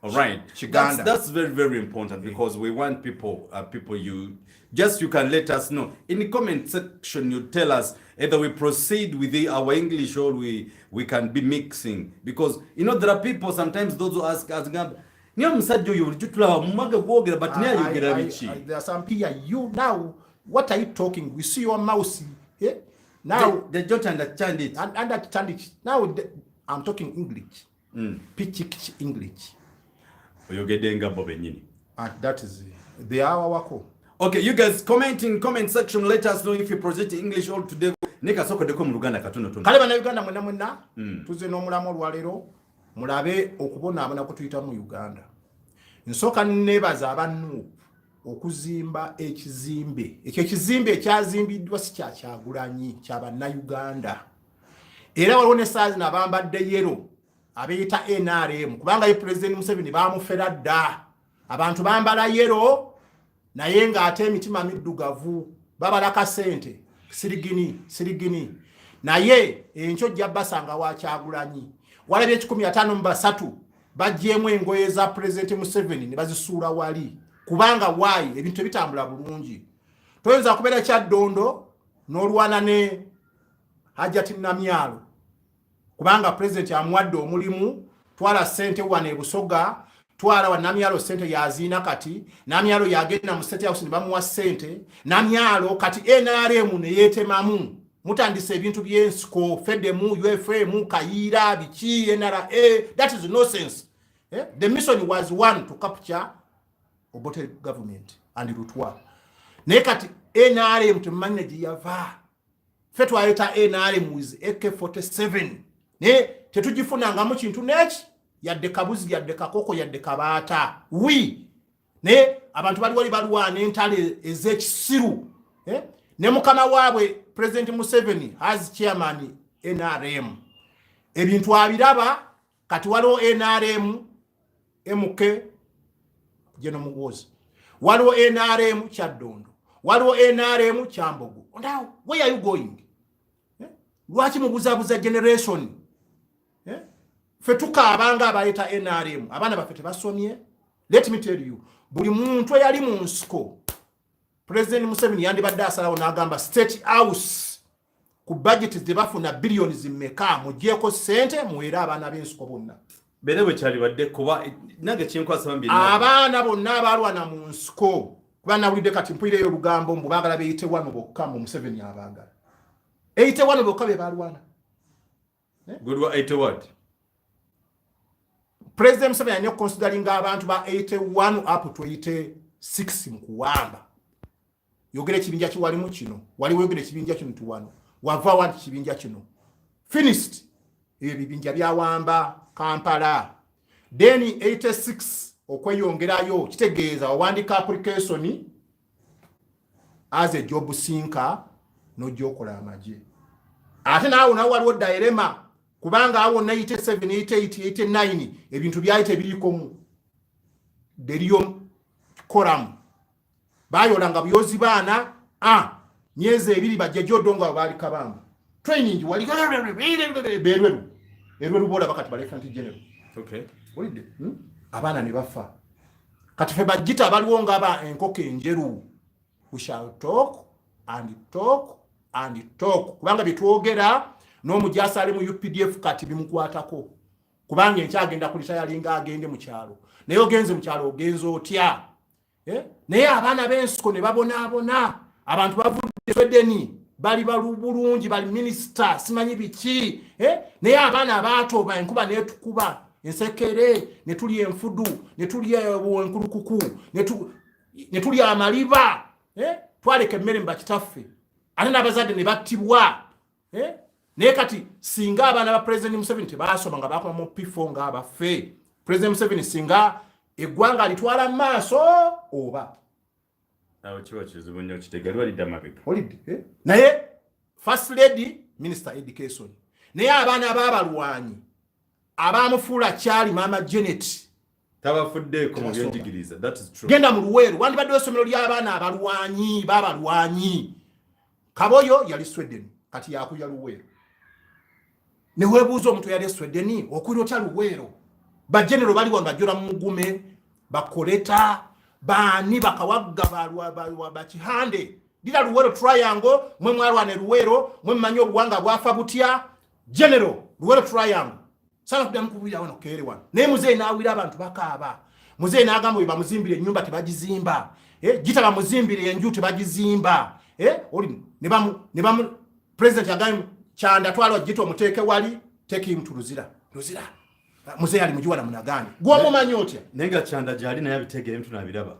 All right, that's very, very important because we want people, you can let us know in the comment section. You tell us either we proceed with our English or we can be mixing, because you know there are people sometimes those who ask us, but there are some people, you now what are you talking? We see your mouse here. Now they don't understand it. Understand it. Now I'm talking English. Pitch English. That is the hour wako. Okay, you guys comment in comment section. Let us know if you project English all today. Nika soko deko mu Luganda katono tono. Kale bana Uganda mwena tuze n'omulamu olwalero mulabe okubona abana ko tuyita mu Uganda. Nsoka nebaza aba NUP okuzimba ekizimbe. Ekyo ekizimbe ekyazimbiddwa si Kyagulanyi kyaba na Uganda. Era waliwo ne saazi nabambadde yero abeyita NRM kubanga ye President Museveni bamufera dda abantu bambala yero naye nga ate emitima middugavu babalaka sente sirigini naye enkyo jja basanga wa Kyagulanyi walabye 153 bajjemu engoye za President Museveni ne bazisuula wali kubanga wayi ebintu bitambula bulungi toyinza kubeera Kyaddondo n'olwana ne Hajjati Namyalo kubanga President amwadde omulimu twala sente wane Busoga twala wa Namyalo sente yazina kati Namyalo yagenda mu State House ne bamuwa sente Namyalo kati NRM ne yetemamu mutandise ebintu by'ensiko FEDEMU UFM Kayira bichi NRA. That is nonsense. The mission was one to capture Obote government and Rutwa. Nekati NRM to manage yava. Fetwa eta NRM with AK-47. Ne tetujifuna ngamu chintu nechi yadde kabuzi yadde kakoko yadde kabata. Ne abantu bali balwane entale ezekisiru. Ne mukama waabwe President Museveni as chairman NRM. Ebintu abiraba kati waliwo NRM MK Jeno Mugozi. Waliwo NRM Chaddondo. Waliwo NRM Chambogo. Now, where are you going? Lwaki mubuzabuza generation? Fetuka abanga abayita NRM. Abana bafete basomye. Let me tell you. Buli muntu yali mu nsiko. President Museveni yandibadde asalawo n'agamba State House ku budget zebafuna billions mmeka mujjeko sente muwera abaana b'ensiko bonna. Bere bwe kyali badde kuba nage kinkwasa bambi. Abaana bonna abalwana mu nsiko. Kuba nawulidde kati mpulire olugambo mbu baagala beyite wano bokka mu Museveni abaagala. 81 bokka be balwana. Good wa 80 what? President Museveni yanyo considering abantu ba 81 up to 86 mu kuwamba. Yogere kibinja ki wali mu kino. Wali wegere kibinja kino tuwano. Wava wanti kibinja kino. Finished. Ebibinja byawamba Kampala. Then 86 okweyongerayo kitegeeza owandika application as a job seeker no jokola amaje. Ate naawo waliwo dilemma kubanga awo 97 88 89 ebintu byayite biriko mu deriyo koramu bayolanga byozi baana myezi ebiri bajja jodonga bali kabamba training wali berweru bola bakati ba lieutenant general. Okay. Olide abana ne bafa kati fe bajita baliwo ngaba enkoko enjeru. We shall talk and talk and talk kubanga bitwogera n'omujasa ali mu UPDF kati bimukwatako kubanga enkyagenda kulisa yalinga agende mu kyalo naye ogenze mu kyalo ogenzo otya. Naye abaana b'ensiko ne babona abantu bavudde Swedeni bali balubulungi bali minister simanyi biki. Naye abaana abatoba enkuba netukuba ensekere netuli enfudu netuli enkulukuku netuli amaliba. Twaleke emmere mbakitaffe ate n'abazadde ne battibwa. Naye kati singa abaana ba President Museveni tebasoma nga bakoma mu P4 nga abaffe President Museveni singa eggwanga alitwala maaso oba awo kiba kizibu nnyo kitegeerwa lidda mabega. Naye First Lady Minister Education naye abaana b'abalwanyi abamufuula kyali Mama Janet tabafuddeeko mu byenjigiriza. That is true. Genda mu Luweero wandibadde essomero ly'abaana b'abalwanyi Kaboyo yali Sweden kati yakuya Luweero. Ne webuuza omuntu yali Sweden okulira otya Luweero. Ba general bali wano bajola mu Mugume bakoleta bani bakawagga balwa bakihande dira Luweero triangle mwe mwalwane Luweero mwe mmanyi obuwanga bwafa butya general Luweero triangle sana kudda mukubira wano kere wano naye muzeyi naawira abantu bakaaba muzeyi n'agamba bwe bamuzimbire ennyumba tebagizimba Gitta bamuzimbire enju tebagizimba oli ne bamu president agamba Kyanda twalwa Gitta omuteeke wali take him to Luzira muzeyi ali mujiwana munagani gwo mumanyi otya nenga Kyanda jali naye abitegere mtu nabiraba.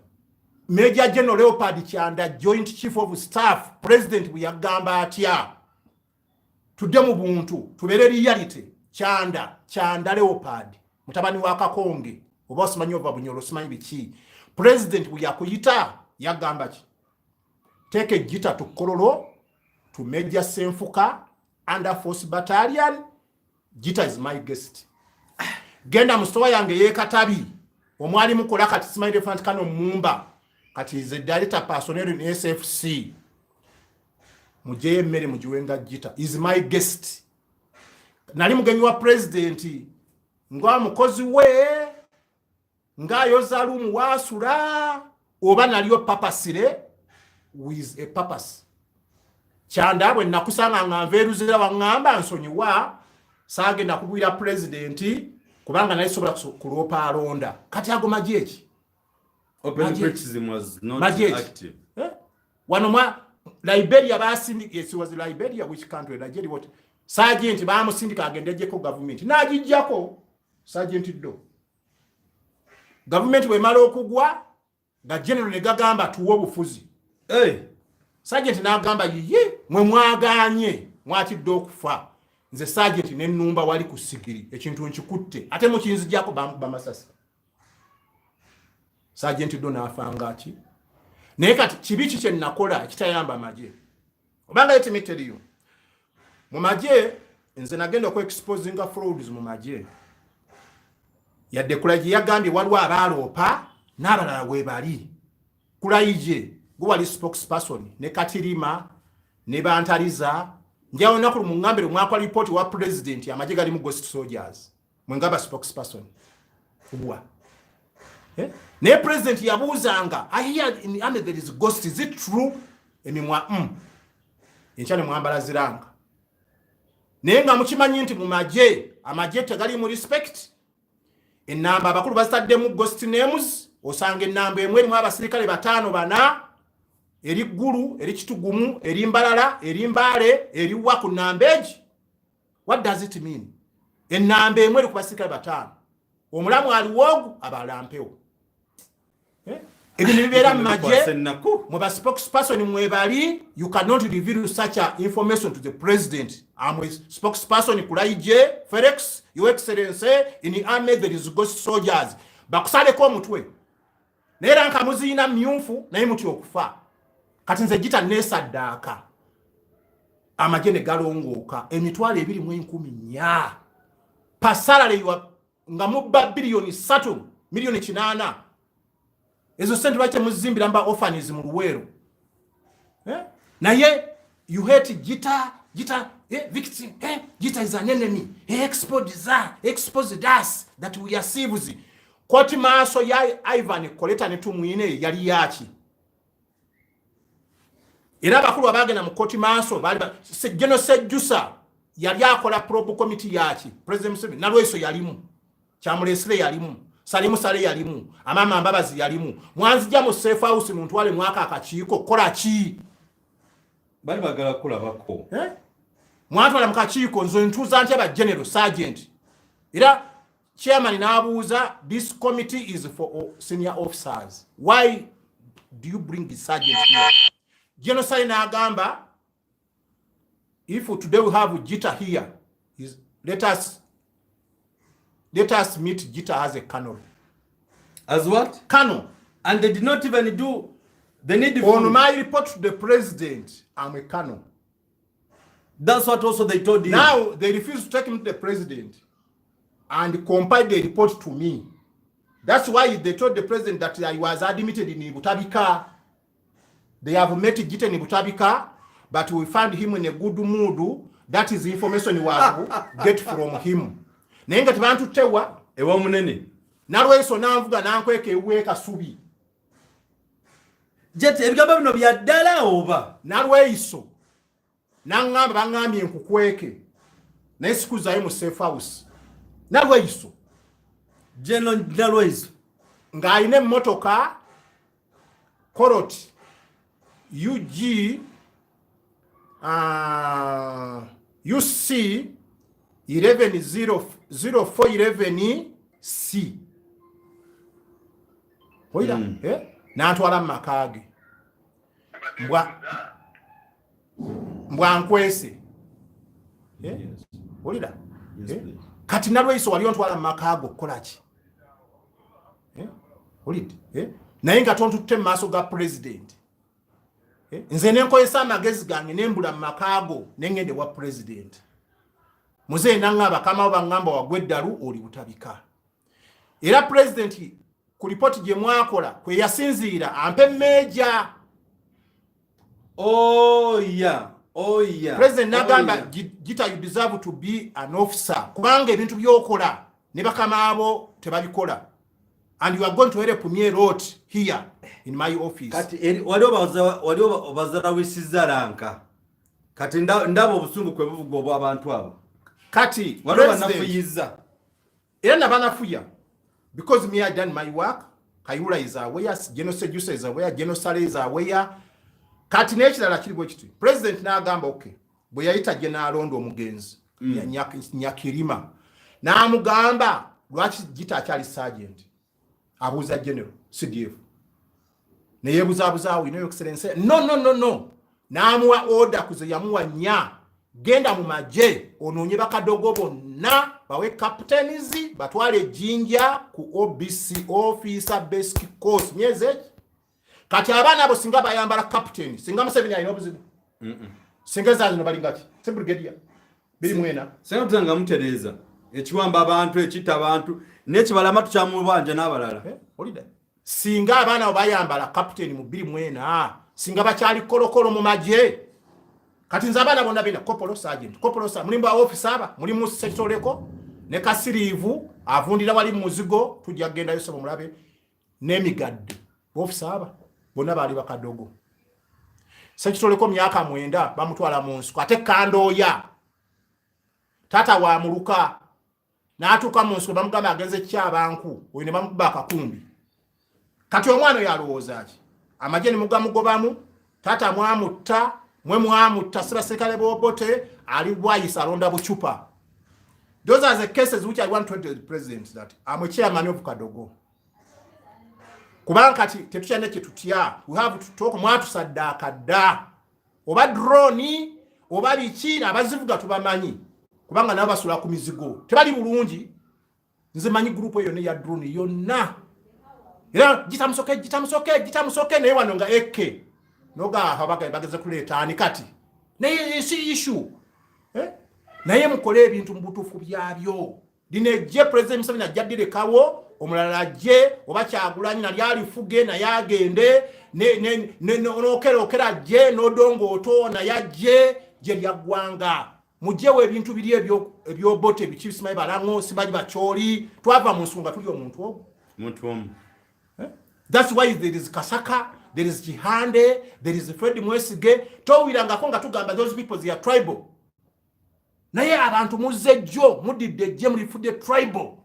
Major General Leopard Kyanda Joint Chief of Staff President buyagamba atya tudde mu buntu tubere reality. Kyanda Leopard mutabani wa Kakonge oba osimanyi ova Bunyoro simanyi biki President buyakuyita yagamba ki take Gitta to Kololo to Major Senfuka under Force Battalion. Gitta is my guest. Genda mustowa yange ye Katabi omwali mukola kati simanyi Defense Kano Mumba kati is the director personnel in SFC mujeye mmere mujiwenga Gitta is my guest. Nali mugenyi wa president ngwa mukozi we nga yozalumu wasula oba naliyo papasire with a purpose. Kyanda bwe nakusanga nganveruzira wangamba nsonyiwa sage nakubwira president kubanga nali sobola kulopa alonda kati ago majeki open criticism was not active. Wano Liberia basindika, it was Liberia, which country? Nigeria, what? Sergeant bamusindika agendejeko government. Najijjako Sergeant do. Government we mala okugwa, ga general ne gagamba tuwo obufuzi. Sergeant n'agamba yiye mwe mwaganye mwatidde okufa. Nze Sergeant ne nnumba wali ku sigiri ekintu nkikutte ate mu kinzijjako bamukuba masasi. Sergeant do n'afanga ki? Naye kati kibi kye nakola ekitayamba amagye. Obanga let me tell you. Mu magye nze nagenda ku exposinga frauds mu magye. Yadde kulaji yagambye waliwo abaloopa n'abalala we bali. Kulayije gwe wali spokesperson ne Katirima ne Bantaliza njawo nakulu mu ngambire mwakwa report wa president amagye gali mu ghost soldiers. Mwengaba spokesperson. Kubwa. Ne president yabuuzanga, I hear in the army there is ghost, is it true? Emimwa enchane mwambala ziranga. Naye nga mukimanyi nti mu magye amagye tegali mu respect. Enamba abakulu bazitadde mu ghost names, osanga enamba emwe erimu abasirikale 5 bana, eri ggulu, eri kitugumu, eri mbalala, eri mbale, eri wa ku nambeji. What does it mean? Enamba emwe eri ku basirikale 5. Omulamu aliwogu abalampewo. Ebintu bibera mu magye mu ba spokesperson mwebali, you cannot reveal such a information to the president. I'm a spokesperson Kulaije Felix, your excellency, in the army there is ghost soldiers. Bakusale ko mutwe. Nera nkamuzina myumfu naye muti okufa. Kati nze Gitta nesaddaaka. Amagye ne galongoka emitwalo 210 passalary nga mubba bilioni 3 milioni 8. Ezo sente bache muzimbira mba orphans mu Luweero. Naye you hate Gitta, victim, Gitta is an enemy. He exposed us that we are thieves. Koti maaso ya Ivan koleta ne tumwine yali yaki. Era bakulu abagenda mu koti maaso bali Sgt Jusa yali akola probe committee yaki. President Museveni nalweso yalimu. Chamulesile yalimu. Salimu Sale yalimu, amama Mbabazi yalimu. Mwanzija mu safe house muntu wale mwaka akakiiko kola ki? Bali bagala kula bako. Mwantu wale mkakiiko nzo ntuza nti aba general sergeant. Era chairman n'abuuza, this committee is for senior officers. Why do you bring the sergeant here? General Sale n'agamba, if today we have Gitta here, let us meet Gitta as a colonel. As what? Colonel. And they did not even do the needful. On my report to the president, I'm a colonel. That's what also they told you. Now, they refuse to take him to the president and compile the report to me. That's why they told the president that I was admitted in Butabika. They have met Gitta in Butabika, but we found him in a good mood. That is the information you have get from him. Nenga tibantu tewa ewa munene nalweso nanvuga nankweke eweka subi jet ebigamba bino bya ddala oba nalweso nangamba bangambye nkukweke naye sikuzayo mu safe house nalweso general nalweso ng'alina emmotoka Corot UC 110411C. Oida, n'atwala makage. Mbwa nkwese. Oida. Kati nalweso wali ontwala makago kolaki. Oida. Naye nga tontutte maaso ga president. Nze nenkozesa amagezi gange nembula makago nengende wa president. Muze nangaba kama bangamba wagweddalu oli Butabika. Era president ku report gye mwakola kwe yasinziira ampe meja. Oh yeah. President nagamba Gitta, you deserve to be an officer. Kubanga ebintu byokola ne bakama abo tebabikola. And you are going to help me a lot here in my office. Kati waliwo bazara wisizaranka. Kati ndabo obusungu kwe buvuga obwa abantu abo. Kati waliwo banafuyiza. Era nabanafuya. Because me I done my work. Kayula is aware, Sgt Jussa is aware, General Sale is aware. kati n'ekirala kiri bwe kiti president n'agamba okay bwe yayita gye n'alonda omugenzi Nyakirima n'amugamba lwaki Gitta akyali sergeant abuuza general CDF ne yeebuzaabuuzaawo ino excellence no n'amuwa order kuze yamuwa nnya genda mu magye onoonye bakadogo bonna bawe captains batwale Jinja ku OBC officer basic course myeze kati abaana abo singa bayambala captain singa Museveni alina obuzibu singa zaazino bali ngati se brigadier biri mwena singa tutanga mutereza ekiwamba abantu ekita abantu n'ekibalama tukyamubanja n'abalala olida singa abaana abo bayambala captain mu biri mwena singa bakyali kolokolo mu magye kati nze abaana bonna bina kopolo sergeant mulimba officer aba mulimu sectoreko ne kasirivu avundira wali muzigo tujja genda yose mulabe n'emigadde officer aba bonna bali bakadogo sectoreko myaka 9 bamutwala mu nsuku ate kandoya tata wa muluka n'atuka mu nsuku bamugamba agenze kyabanku oyo ne bamukuba akakumbi kati omwana yalowooza ki amagye ne mugamugobamu tata mwamutta mwamutta sirasekale bobote ali bwayisa alonda buchupa. Those are the cases which I want to tell the president that I'm a chairman of Kadogo. Kubanga kati tetukyane kyetutya we have to talk mwatu sadaka da oba drone oba biki abazivuga tubamanyi kubanga nabo basula ku mizigo tebali bulungi nze manyi group eyo ne ya drone yonna era gitamusoke naye wano nga eke noga habaga bageze kuleta ani kati naye si issue naye mukole ebintu mbutufu byabyo dine je president Museveni ajadire kawo omulala je oba kyagulanyi na lyali fuge na yagende ne okera je nodongo oto na yaje je lyagwanga mujewe ebintu biri ebyo bote bikisimaye balango sibaji bacholi twava mu nsunga tuli omuntu omu. That's why there is Kasaka, there is Jihande, there is Fred Mwesige. Towiranga konga tugamba those people they are tribal. Naye abantu muzejjo mudidde je mulifude tribal.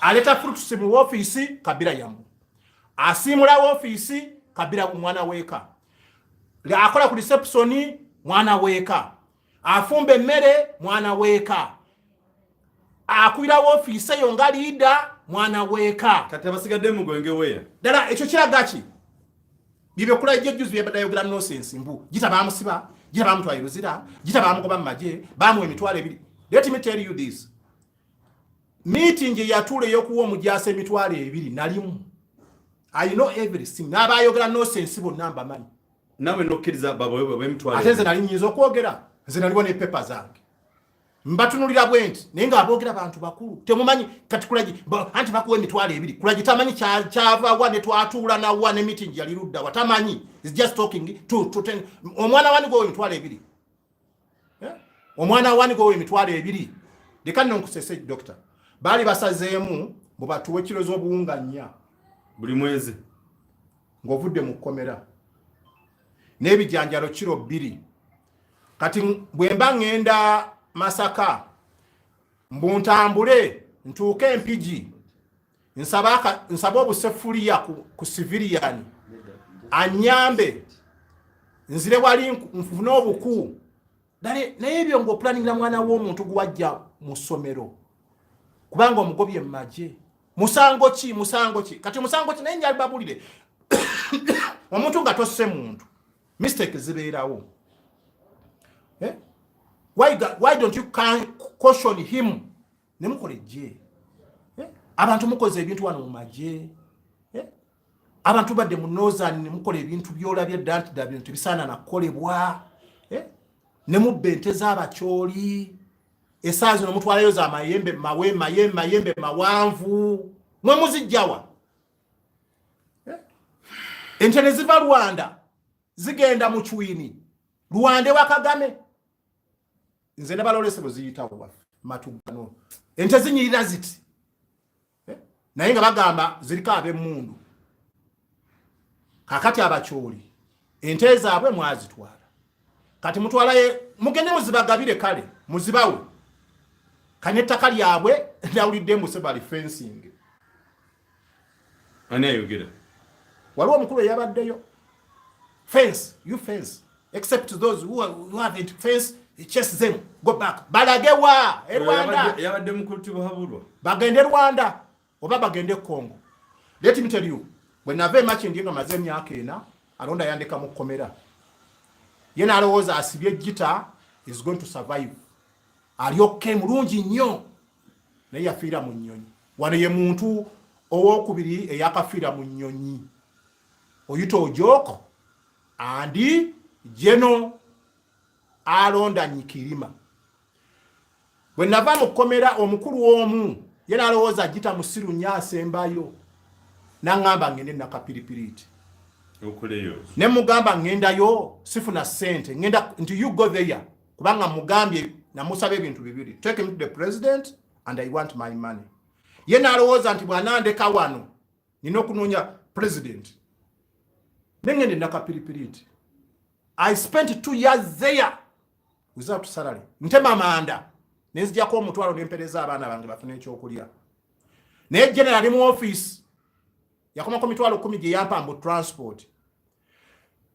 Aleta fruits mu office Kabira yambu. Asimula office Kabira mwana weka. Akola ku reception mwana weka. Afumbe mmere mwana weka. Akwira office yonga leader mwana weka kati abasigadde mu gwenge weya dala ekyo kiragachi bibe kula jejuzi byabadayogera nonsense mbu Gitta bamusiba Gitta bamutwayiruzira Gitta bamugoba maje bamu emitwalo ebiri. Let me tell you this meeting yatule yokuwo mujase emitwalo ebiri nalimu I know everything nabayogera nonsense bo namba mani nawe nokiriza baba wewe emitwalo ateze nali nyizo kwogera nze nalibona epepa zange mbatunulira bwenti nenga abogera abantu bakulu temumanyi kati kulaji anti bakuwe emitwalo ebiri kulaji tamanyi kyava wane twatula na wane meeting yali ludda watamanyi is just talking to omwana wani go emitwalo ebiri omwana wani go emitwalo ebiri dekano nkusese doctor bali basazeemu bo batuwe kirozo obuunganya buli mwezi ngovudde mu komera nebijanjalo kiro 2 kati bwemba ngenda Masaka mbuntambule ntuuke empiji nsaba obusefuliya ku civilian anyambe nzire wali nfuna obuku dale naye ebyo ngo planning mwana w'omuntu gwajja mu ssomero kubanga omugobye maje musango ki kati musango ki naye njali babulire omuntu nga tosse muntu mistake zibeerawo Why don't you caution him? Nemukole je. Abantu mukoze ebintu wano mumaje. Abantu badde munoza nemukole ebintu byola bya dant da bintu bisana na kolebwa. Nemubenteza abacholi. Esazo nomutwalayo za mayembe mayembe mawanvu. Mwe muzijjawa. Entene ziva Rwanda zigenda mu Chwini. Rwande wa Kagame. Nze nabalolese boziyitawo matugano ente zinyirira ziti naye nga bagamba zirika ab'emmundu kakati abacholi ente zaabwe mwazitwala kati mutwalaye mugende muzibagabire kale muzibawe kanye ettaka lyabwe nawulidde mbuse bali fencing ani ayogera waliwo omukulu eyabaddeyo Fence, you fence. Except those who haven't fence, chase them, go back. Balagewa, Rwanda. Yabadde mukulu bahabulwa. Bagende Rwanda, oba bagende Congo. Let me tell you, when I very much in the mazem yakena, alonda yandeka mu komera. Yena alowooza asibye Gitta is going to survive. Alyoke mulungi nnyo. Naye yafiira mu nnyonyi. Wano ye muntu owokubiri eyakafiira mu nnyonyi. Oyita Ojoko andi Jeno alonda Nyikirima. Bwe nava mu komera omukulu omu yena alowooza Gitta musiru nnyo asembayo. Nangamba ngende nakapiripiriti. Okuleyo. Ne mugamba ngendayo sifuna sente. Ngenda nti you go there. Kubanga mugambye namusabe ebintu bibiri. Take him to the president and I want my money. Yena alowooza nti bwanandeka wano nina okunoonya president. Nengende nakapiripiriti. I spent 2 years there without salary. Ntema manda. Nenzijako omutwalo nempereza abaana bange bafune ekyokulya. Naye general mu office yakoma ko mitwalo 10 gye yampa mbu transport.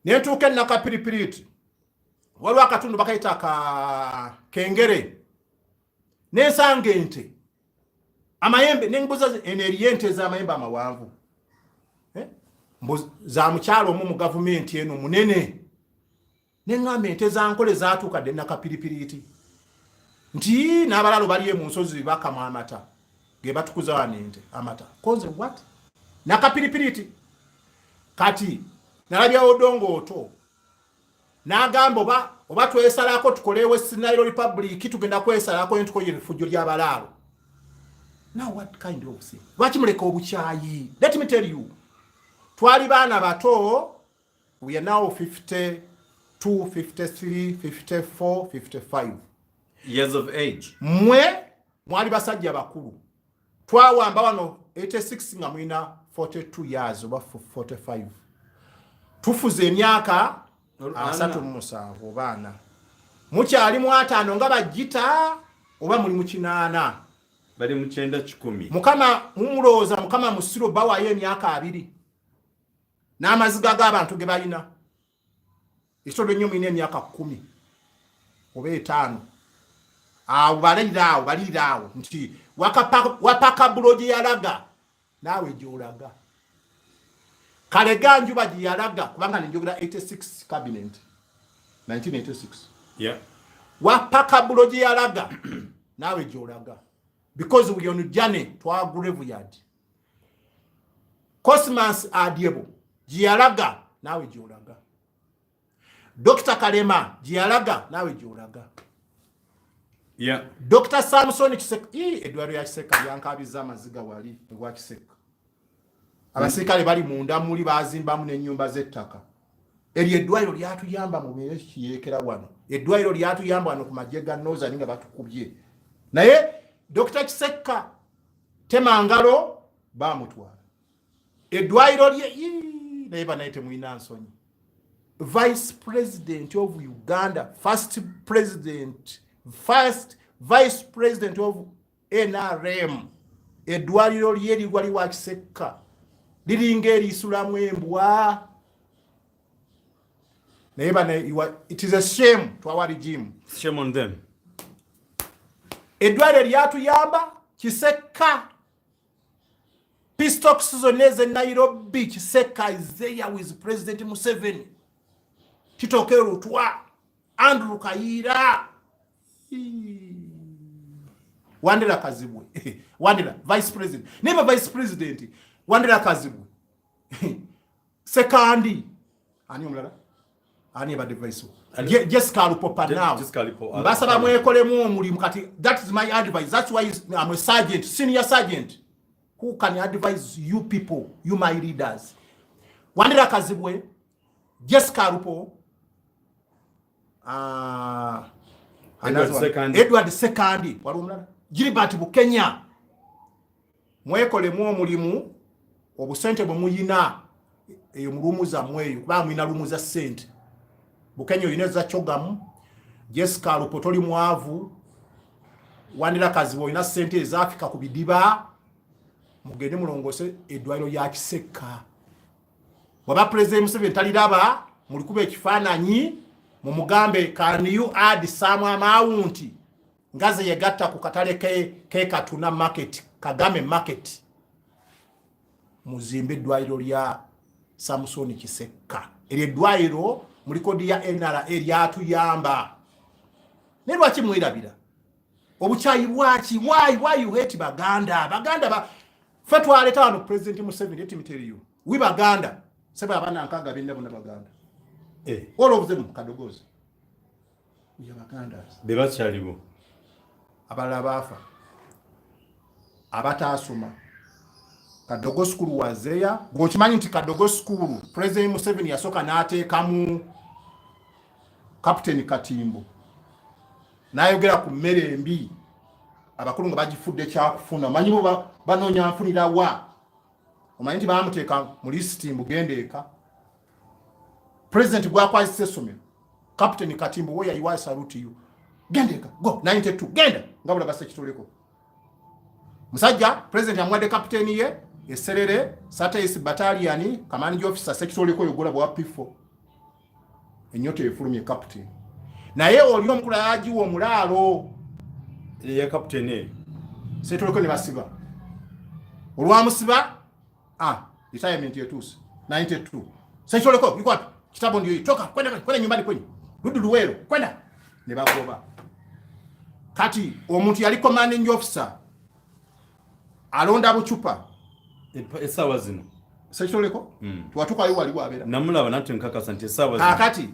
Netuuke nakapiripiriti. Waliwo akatundu bakayita ka kengere. Nesanga ente. Amayembe nenguza eneriente za amayembe amawanvu. Za mukyalo mu government eno munene. Nengambe ente za nkole zaatuukadde nakapiripiriti. Nti n'abalalo baliye mu nsozi bakama amata. Ge batukuza wanente amata. Konze what? Nakapiripiriti. Kati nalabya odongo oto. Nagamba oba twesalako tukole West Nile Republic tugenda kwesalako entukoye fujjo lya balalo. Now what kind of thing? Lwaki muleka obukyayi? Let me tell you. Twali baana bato, we are now 52, 53, 54, 55 years of age. Mwe mwali basajja bakulu. Twawamba wano 86 nga mwina 42 years oba 45. Tufuze emyaka 37 baana. Mukyali mu 5 nga bagita oba muli mu 8. Bali mu 9-10. Mukama mumuloza mukama musiro bawa ye emyaka 2. N'amaziga g'abantu ge balina. Isodo nnyo mwine emyaka 10 oba 5. Baliraawo nti wapaka buloji yalaga nawe gyolaga. Kale ganjuba gye yalaga kubanga njogera 86 cabinet 1986. Yeah. Wapaka buloji yalaga nawe gyolaga. Because we on journey to our graveyard. Cosmas Adiebo gyalaga nawe gyolaga. Dr. Kalema gyalaga nawe gyolaga. Yeah. Dr. Samson Kiseka Edward ya Kiseka yankabiza amaziga wali wa Kiseka. Abasikale bali munda muli bazimbamu n'ennyumba z'ettaka. Eri eddwaliro lyatuyamba mu meeshi yekera wano. Eddwaliro lyatuyamba wano ku majega noza ninga batukubye. Naye Dr. Kiseka temangalo bamutwala. Eddwaliro lye naye banaite mwina nsonyi. Vice President of Uganda, first Vice President of NRM. Edwaliro lye wali wa Kiseka. Liringa erisulamu embwa. It is a shame to our regime. Shame on them. Edwaliro lyatuyamba Kiseka. Pistox zoneze Nairobi Kiseka is there with President Museveni. Kitoke Rutwa, Andrew Kayira. Wandera Kazibwe. Wandera Vice President. Never Vice President. Wandera Kazibwe. Sekandi. Ani omulala? Ani aba device. Jessica Lupopa now. Mbasaba mwekolemu omulimu kati. That is my advice. That's why I'm a sergeant, senior sergeant. Who can advise you people, you my leaders? Wandera Kazibwe. Jessica Lupo. Edward Sekandi walumla Gilbert Bukenya mwekole mu omulimu obusente bwe muyina eyo mulumuza mweyo kuba mwina lumuza sente Bukenya oyineza kyogamu Jessica Lupotoli mwavu Wandera Kazibwe oyina sente ezafika ku bidiba mugende mulongose eddwaliro ya Kiseka waba President Museveni taliraba mulikuba ekifaananyi mumugambe can you add some amount ngaze yegatta ku katale ke Katuna market Kagame market muzimbe eddwaliro lya Samson Kisekka eryo eddwaliro muri kodi ya NRA eryatuyamba ne lwaki mwirabira obuchayi bwaki why you hate baganda fe twaleta wano President Museveni let me tell you we baganda sebe abana nkaga binda bona baganda all of them kadogozi ya baganda bebachalibo abala bafa abatasoma Kadogo school wazeya ngokimanyi nti Kadogo school President Museveni yasoka n'ateekamu Captain Katimbo n'ayogera ku mmere embi abakulu nga bagifudde kyakufuna manyi bo banoonya nfunira wa omanyi nti baamuteeka mu lisiti Mbugende eka President gwakwazise essomero Captain Katimbo where you are salute you gende eka go 92 genda ngabula basekitoleko musajja President amwadde captain ye eserere Satais battalion command officer sekitoleko yogola bwa P4 enyote efulumye captain naye oli omukula yajiwa omulaalo ya captain sekitoleko ne basiba olwamusiba retirement yetuuse 92 sekitoleko yuko wapi kitabu ndio toka kwenda nyumbani kwenye Dudu Luwero kwenda ne bagoba kati omuntu yali commanding officer alonda buchupa esawa zino sekitoleko twatuka yo wali wabera namulaba nate nkaka sante esawa zino kati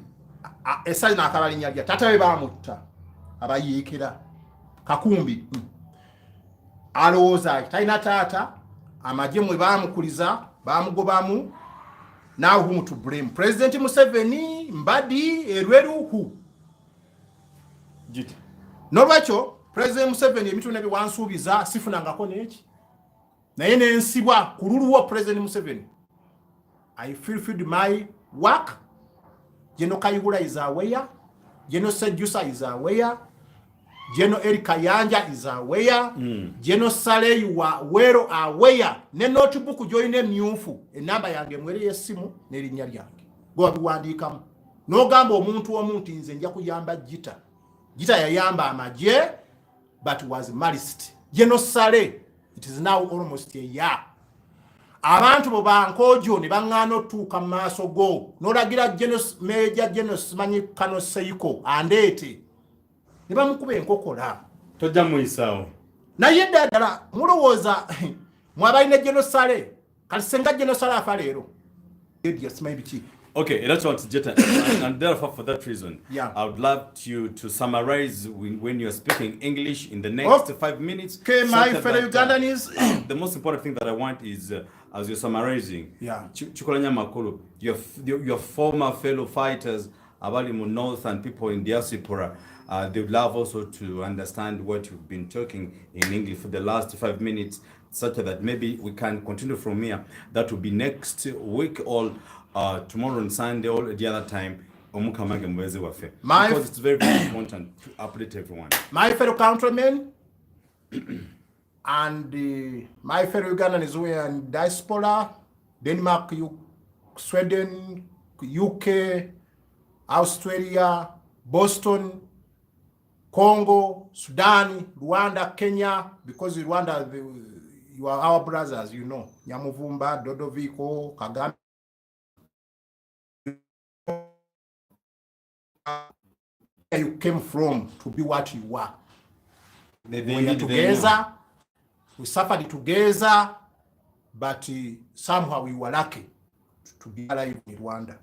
esali nakabali nyalya tata we bamutta abayikira kakumbi alowooza taina tata amaje mwe bamukuliza bamugobamu now whom to blame President Museveni mbadi erweruhu Gitta nolwacho President Museveni emitu nebi wansuubiza sifunangako neki naye nensibwa kululuwo President Museveni I fulfilled my work. General Kayihura is aware, General Sejusa is aware, General Erika Yanja is aware, General Sale you are well aware. Ne notebook joine myufu enamba yange mwere yesimu nerinnya lyange go abiwandikamu no gamba omuntu nze nja kuyamba Gitta yayamba amaje but was malice. General Sale it is now almost a year abantu bo bankojo ne bangano tuka maaso go nolagira Major General Simanyi Kano Seiko andete ne bamukube enkokola tojja muisao naye ddala mulowooza mwabayina General Sale kalisenga General Sale afalero yes maybe chi. Okay, that's what Gitta, and therefore for that reason, I would love you to summarize when you're speaking English in the next 5 minutes. Okay, my fellow Ugandans. The most important thing that I want is, as you're summarizing, Chukulanya Makulu, your former fellow fighters, Abalimu North and people in diaspora, they would love also to understand what you've been talking in English for the last 5 minutes, such that maybe we can continue from here. That will be next week or tomorrow on Sunday or the other time. Because it's very, very important to update everyone. My fellow countrymen and my fellow Ugandans who are in diaspora, Denmark, Sweden, UK, Australia, Boston, Congo, Sudan, Rwanda, Kenya, because in Rwanda, you are our brothers, you know. Nyamuvumba, Dodoviko, Kagame. You came from to be what you are. We are together, we suffered together, but somehow we were lucky to be alive in Rwanda.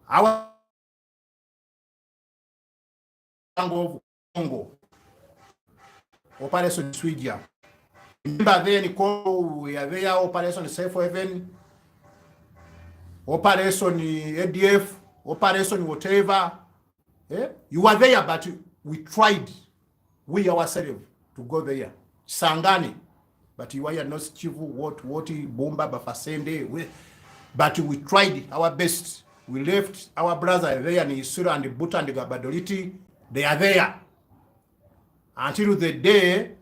Our Congo, Operation Swidja. Remember then we are there, Operation Safe Haven, Operation ADF, Operation whatever. You were there, but we tried, we ourselves, to go there. Sangani, but you are not chivu, what, bomba, bafasende, but we tried our best. We left our brother there in Isura and Buta and Gabadoliti. They are there. Until the day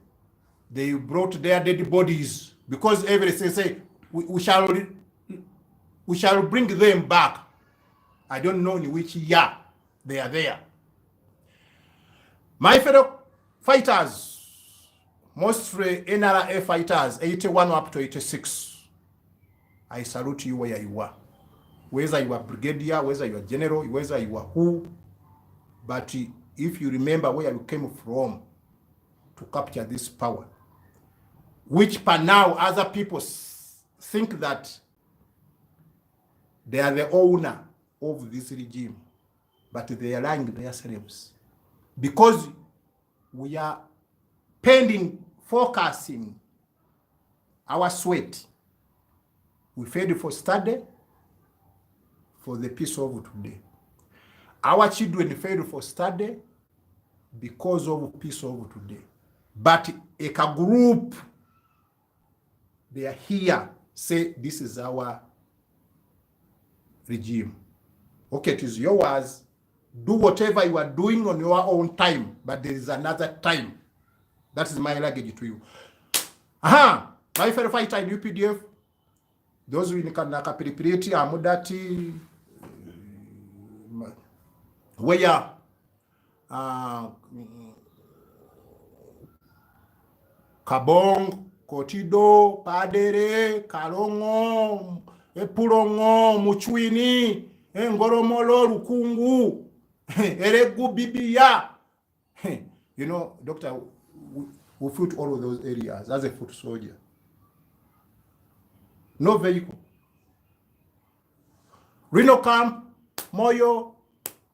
they brought their dead bodies. Because everything say, we shall bring them back. I don't know in which year they are there. My fellow fighters, mostly NRA fighters, 81 up to 86, I salute you where you are. Whether you are brigadier, whether you are general, whether you are who, but if you remember where you came from to capture this power, which by now other people think that they are the owner of this regime, but they are lying themselves. Because we are focusing our sweat. We fed for study, for the peace of today. Our children fed for study because of peace of today. But a group, they are here, say this is our regime. Okay, it is yours. Do whatever you are doing on your own time, but there is another time. That is my luggage to you. Aha! My fellow fighter in UPDF, those who in Kanakapiripiriti, Amudati, where Kabong, Kotido, Padere, Kalongo, Epulongo, Muchwini, Ngoromolo, Rukungu, Eregu Bibia. You know, Doctor, we fought all of those areas as a foot soldier. No vehicle. Rhino Camp, Moyo,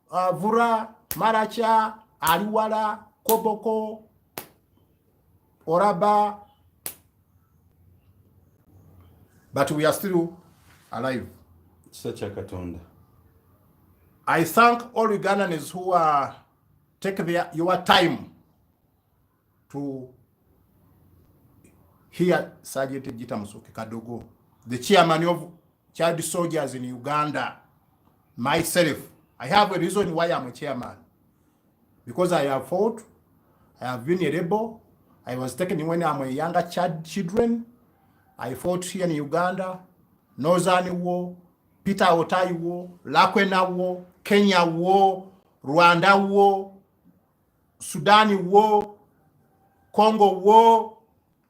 Vura, Maracha, Aliwala, Koboko, Oraba. But we are still alive. Such a Katonda. I thank all Ugandans who take your time to hear Sgt Gitta Kadogo, the chairman of child soldiers in Uganda. Myself, I have a reason why I'm a chairman. Because I have fought, I have been a rebel. I was taken when I'm a younger children. I fought here in Uganda, Northern War, Peter Otai War, Lakwena War, Kenya War, Rwanda War, Sudan War, Congo War,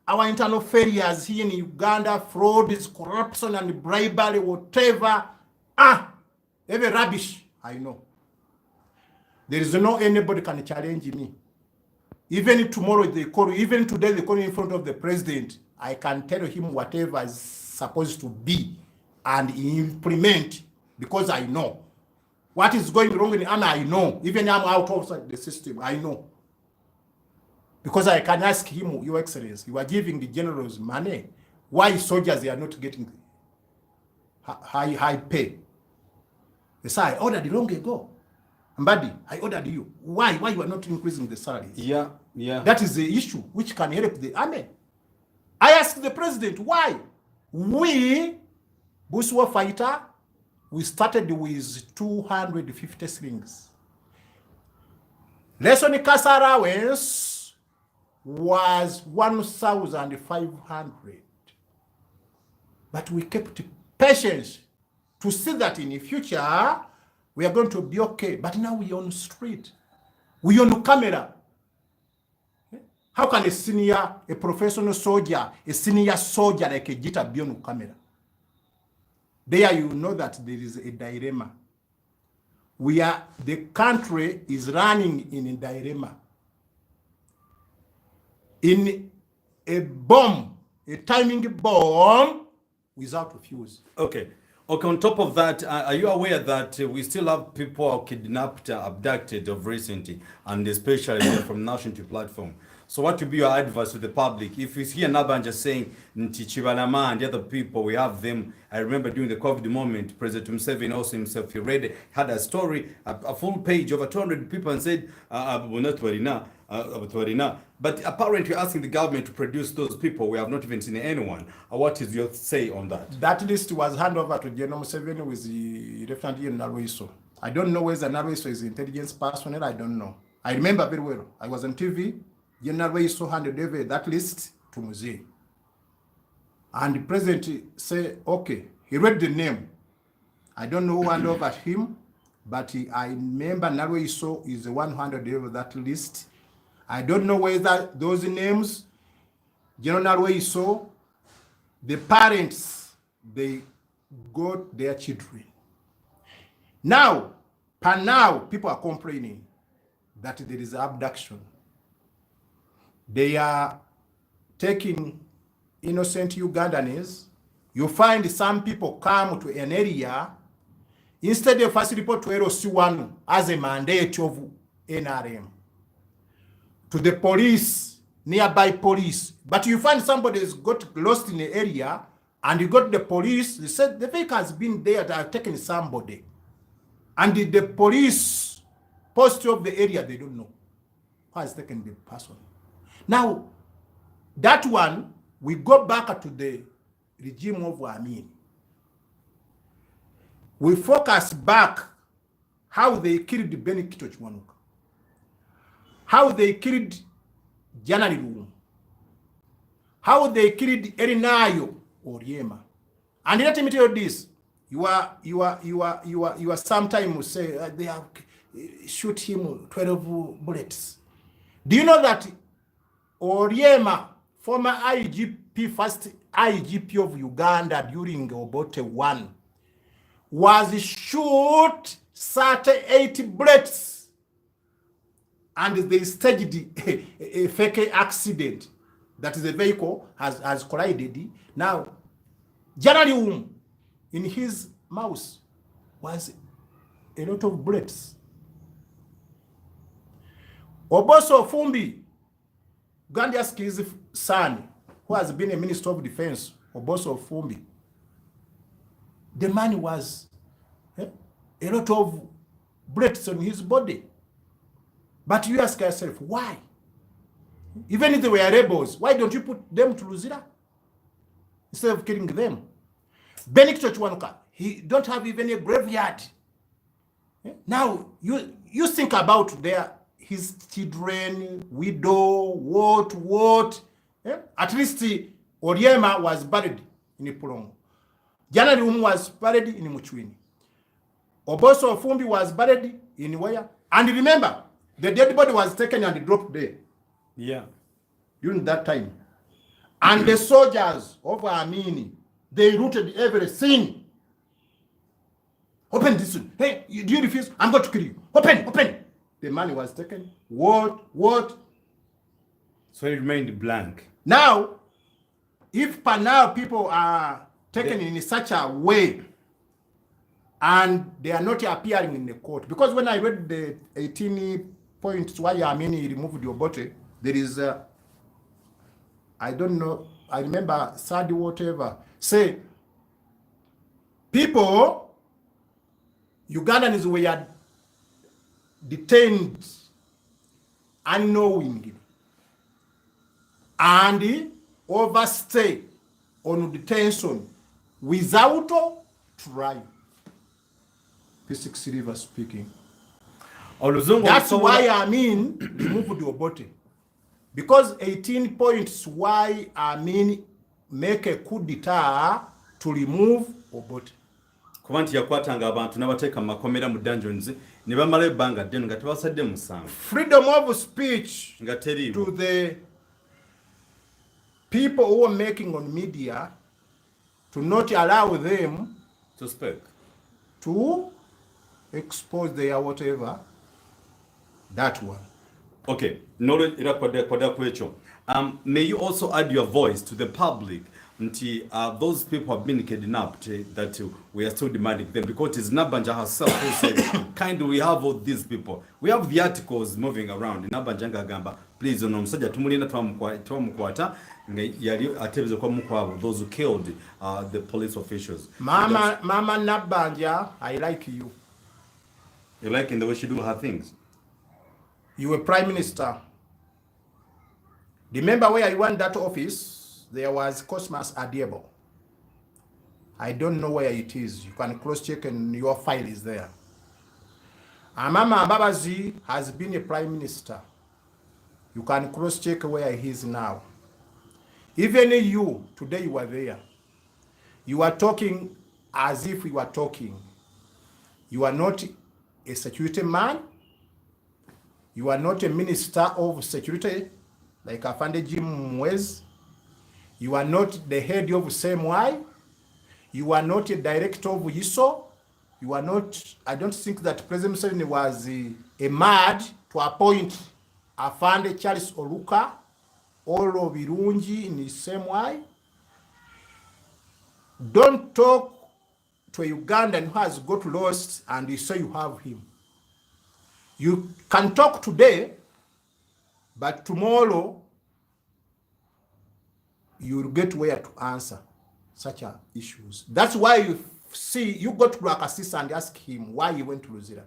our internal failures here in Uganda, fraud, corruption and bribery, whatever. Every rubbish, I know. There is no anybody can challenge me. Even tomorrow they call, even today they call in front of the president, I can tell him whatever is supposed to be and implement, because I know. What is going wrong in the army, I know. Even I'm out of the system, I know. Because I can ask him, Your Excellency, you are giving the generals money. Why soldiers they are not getting high pay? They say, I ordered it long ago. Mbadi, I ordered you. Why you are not increasing the salaries? Yeah. That is the issue which can help the army. I asked the president, why? We, Buswa fighter, we started with 250 slings. Lesson Casa allowance was 1,500. But we kept patience to see that in the future, we are going to be okay. But now we are on the street. We are on camera. How can a professional soldier, a senior soldier like a Gitta be on camera? There you know that there is a dilemma. The country is running in a dilemma. In a bomb, a timing bomb without a fuse. Okay, on top of that, are you aware that we still have people kidnapped, abducted of recently, and especially from national to platform? So what would be your advice to the public? If you hear Nbanja saying, Ntichibalama and the other people, we have them. I remember during the COVID moment, President Museveni also himself, he had a story, a full page, over 200 people, and said, but apparently asking the government to produce those people. We have not even seen anyone. What is your say on that? That list was handed over to General Museveni with the Lieutenant General Narwiso. I don't know whether Narwiso is intelligence personnel. I don't know. I remember very well. I was on TV. General Narwiso handed over that list to Muzi. And the president said, okay, he read the name. I don't know who handed over him. but I remember Narweso is the 100 of that list. I don't know whether those names, General Narweso, the parents, they got their children. Now, per now, people are complaining that there is abduction. They are taking innocent Ugandans. You find some people come to an area, instead of first report to LC1 as a mandate of NRM, to the police, nearby police. But you find somebody has got lost in the area, and you got the police, they said the vehicle has been there, they have taken somebody. And the police post of the area, they don't know who has taken the person. Now, that one, we go back to the regime of Amin. We focus back how they killed Benikito Chwanuka, how they killed Janariru, how they killed Erinayo or Yema. And let me tell you this: you are sometimes say they have shoot him 12 bullets. Do you know that Oriema, former IGP, first IGP of Uganda during Obote 1, was shot 38 bullets, and they staged a fake accident that the vehicle has collided. Now, generally, in his mouth was a lot of bullets. Oboso Fumbi, Gandiaski's son, who has been a Minister of Defense, Oboso Fumbi, the man was a lot of bullets on his body. But you ask yourself, why? Even if they were rebels, why don't you put them to Luzira instead of killing them? Benikito Chwanuka, he don't have even a graveyard. Now, you think about his children, widow, what. At least Oriema was buried in Ipulongo. Janarium was buried in Muchwini. Oboso Fumbi was buried in where? And remember, the dead body was taken and dropped there. Yeah. During that time. And the soldiers of Amini, they rooted everything. Open this one. Hey, do you refuse? I'm going to kill you. Open. The money was taken. What? So it remained blank. Now, if per now people are taken in such a way and they are not appearing in the court, because when I read the 18 points why Amini removed your body, there is I don't know, I remember Sadi whatever, say people, Ugandans were detained unknowingly and overstay on detention without trial. P6 River speaking. That's why I mean remove your body. Because 18 points why I mean make a coup d'etat to remove Obote. Kubanti yakwatanga abantu nabateeka makomera mu dungeons ne bamala ebbanga ddene nga tebasadde musango. Freedom of speech nga teriiwo to the people who are making on media, to not allow them to speak, to expose their whatever. That one. Okay. May you also add your voice to the public. Those people have been kidnapped that we are still demanding them, because it's Nbanja herself who said, kindly, we have all these people. We have the articles moving around. Nbanja ngagamba, please, omusajja tumulina twamukwata yali atebeze kwa mukwabo, those who killed the police officials. Mama Nbanja, I like you. You like in the way she do her things? You were Prime Minister. Remember where I won that office? There was Cosmas Adiebo. I don't know where it is. You can cross-check and your file is there. Amama Mbabazi has been a Prime Minister. You can cross-check where he is now. Even you, today you are there. You are talking as if you are talking. You are not a security man. You are not a minister of security like Afande Jim Mwezi. You are not the head of SMY. You are not a director of ISO. You are not, I don't think that President Museveni was a mad to appoint Afande Charles Oluka or Birungi in the same way. Don't talk to a Ugandan who has got lost and you say you have him. You can talk today, but tomorrow you'll get where to answer such issues. That's why you see, you go to Rwakasis and ask him why he went to Luzira.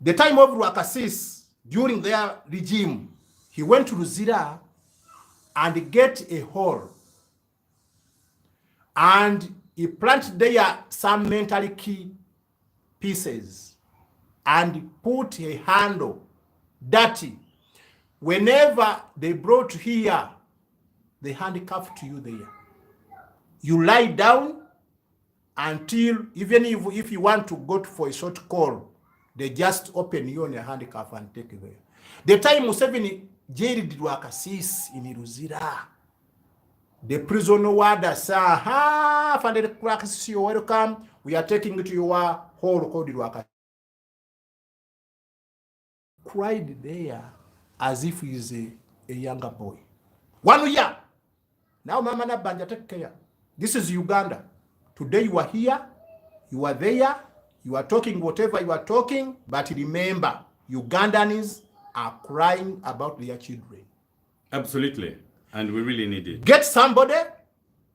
The time of Rwakasis, during their regime, he went to Luzira and get a hole. And he planted there some mentally key pieces and put a handle, dirty. Whenever they brought here, they handcuffed you there. You lie down until, even if you want to go for a short call, they just open you on your handcuff and take you there. The time Museveni jailed Rwakasis in Luzira, the prison warder said, "Ha, Fande Rwakasis, you're welcome. We are taking you to your hall called Rwakasis." Cried there as if he's a younger boy. 1 year. Now Mama Nbanja, take care. This is Uganda. Today you are here, you are there, you are talking whatever you are talking, but remember, Ugandans are crying about their children. Absolutely. And we really need it. Get somebody,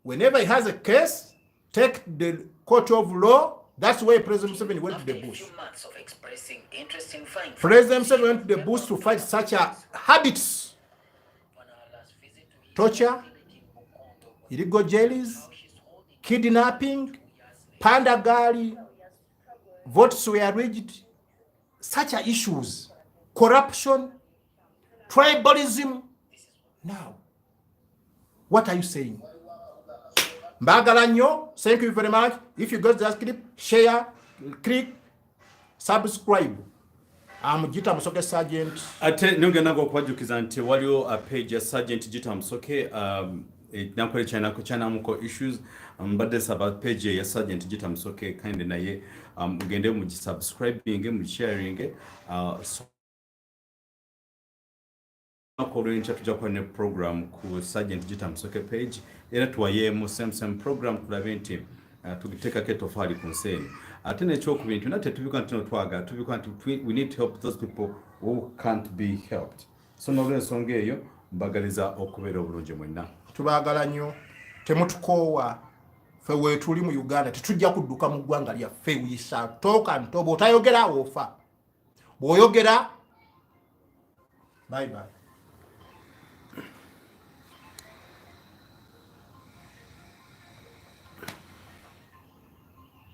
whenever he has a case, take the court of law. That's why President Museveni went to the bush. President Museveni went to the bush to fight such habits. Torture, illegal jails, kidnapping, pandagari, votes were rigged, such issues, corruption, tribalism. Now, what are you saying? Mbagalanyo, thank you very much. If you got this clip, share, click, subscribe. I'm Gitta Musoke Sergeant. Ate nongena go kwajukiza nti waliwo a page ya Sgt Gitta Musoke nankole chana muko issues mbadde saba page ya Sgt Gitta Musoke kandi naye mugende mu subscribing mu sharing akolwencha tujja kwa ne program ku Sgt Gitta Musoke page era tuwayemu same program tulabe nti tugiteka ketofali ku nseni ate nekyo ku bintu nate tubika ntino twaga tubika nti we need to help those people who can't be helped. So n'olwensonga eyo mbagaliza okubeera obulungi mwenna. Tubagala nnyo, temutukoowa. Ffe weetuli mu Uganda tetujja kudduka mu ggwanga lyaffe. We shall talk and talk. Bw'otayogera ofa. Bw'oyogera, bye bye.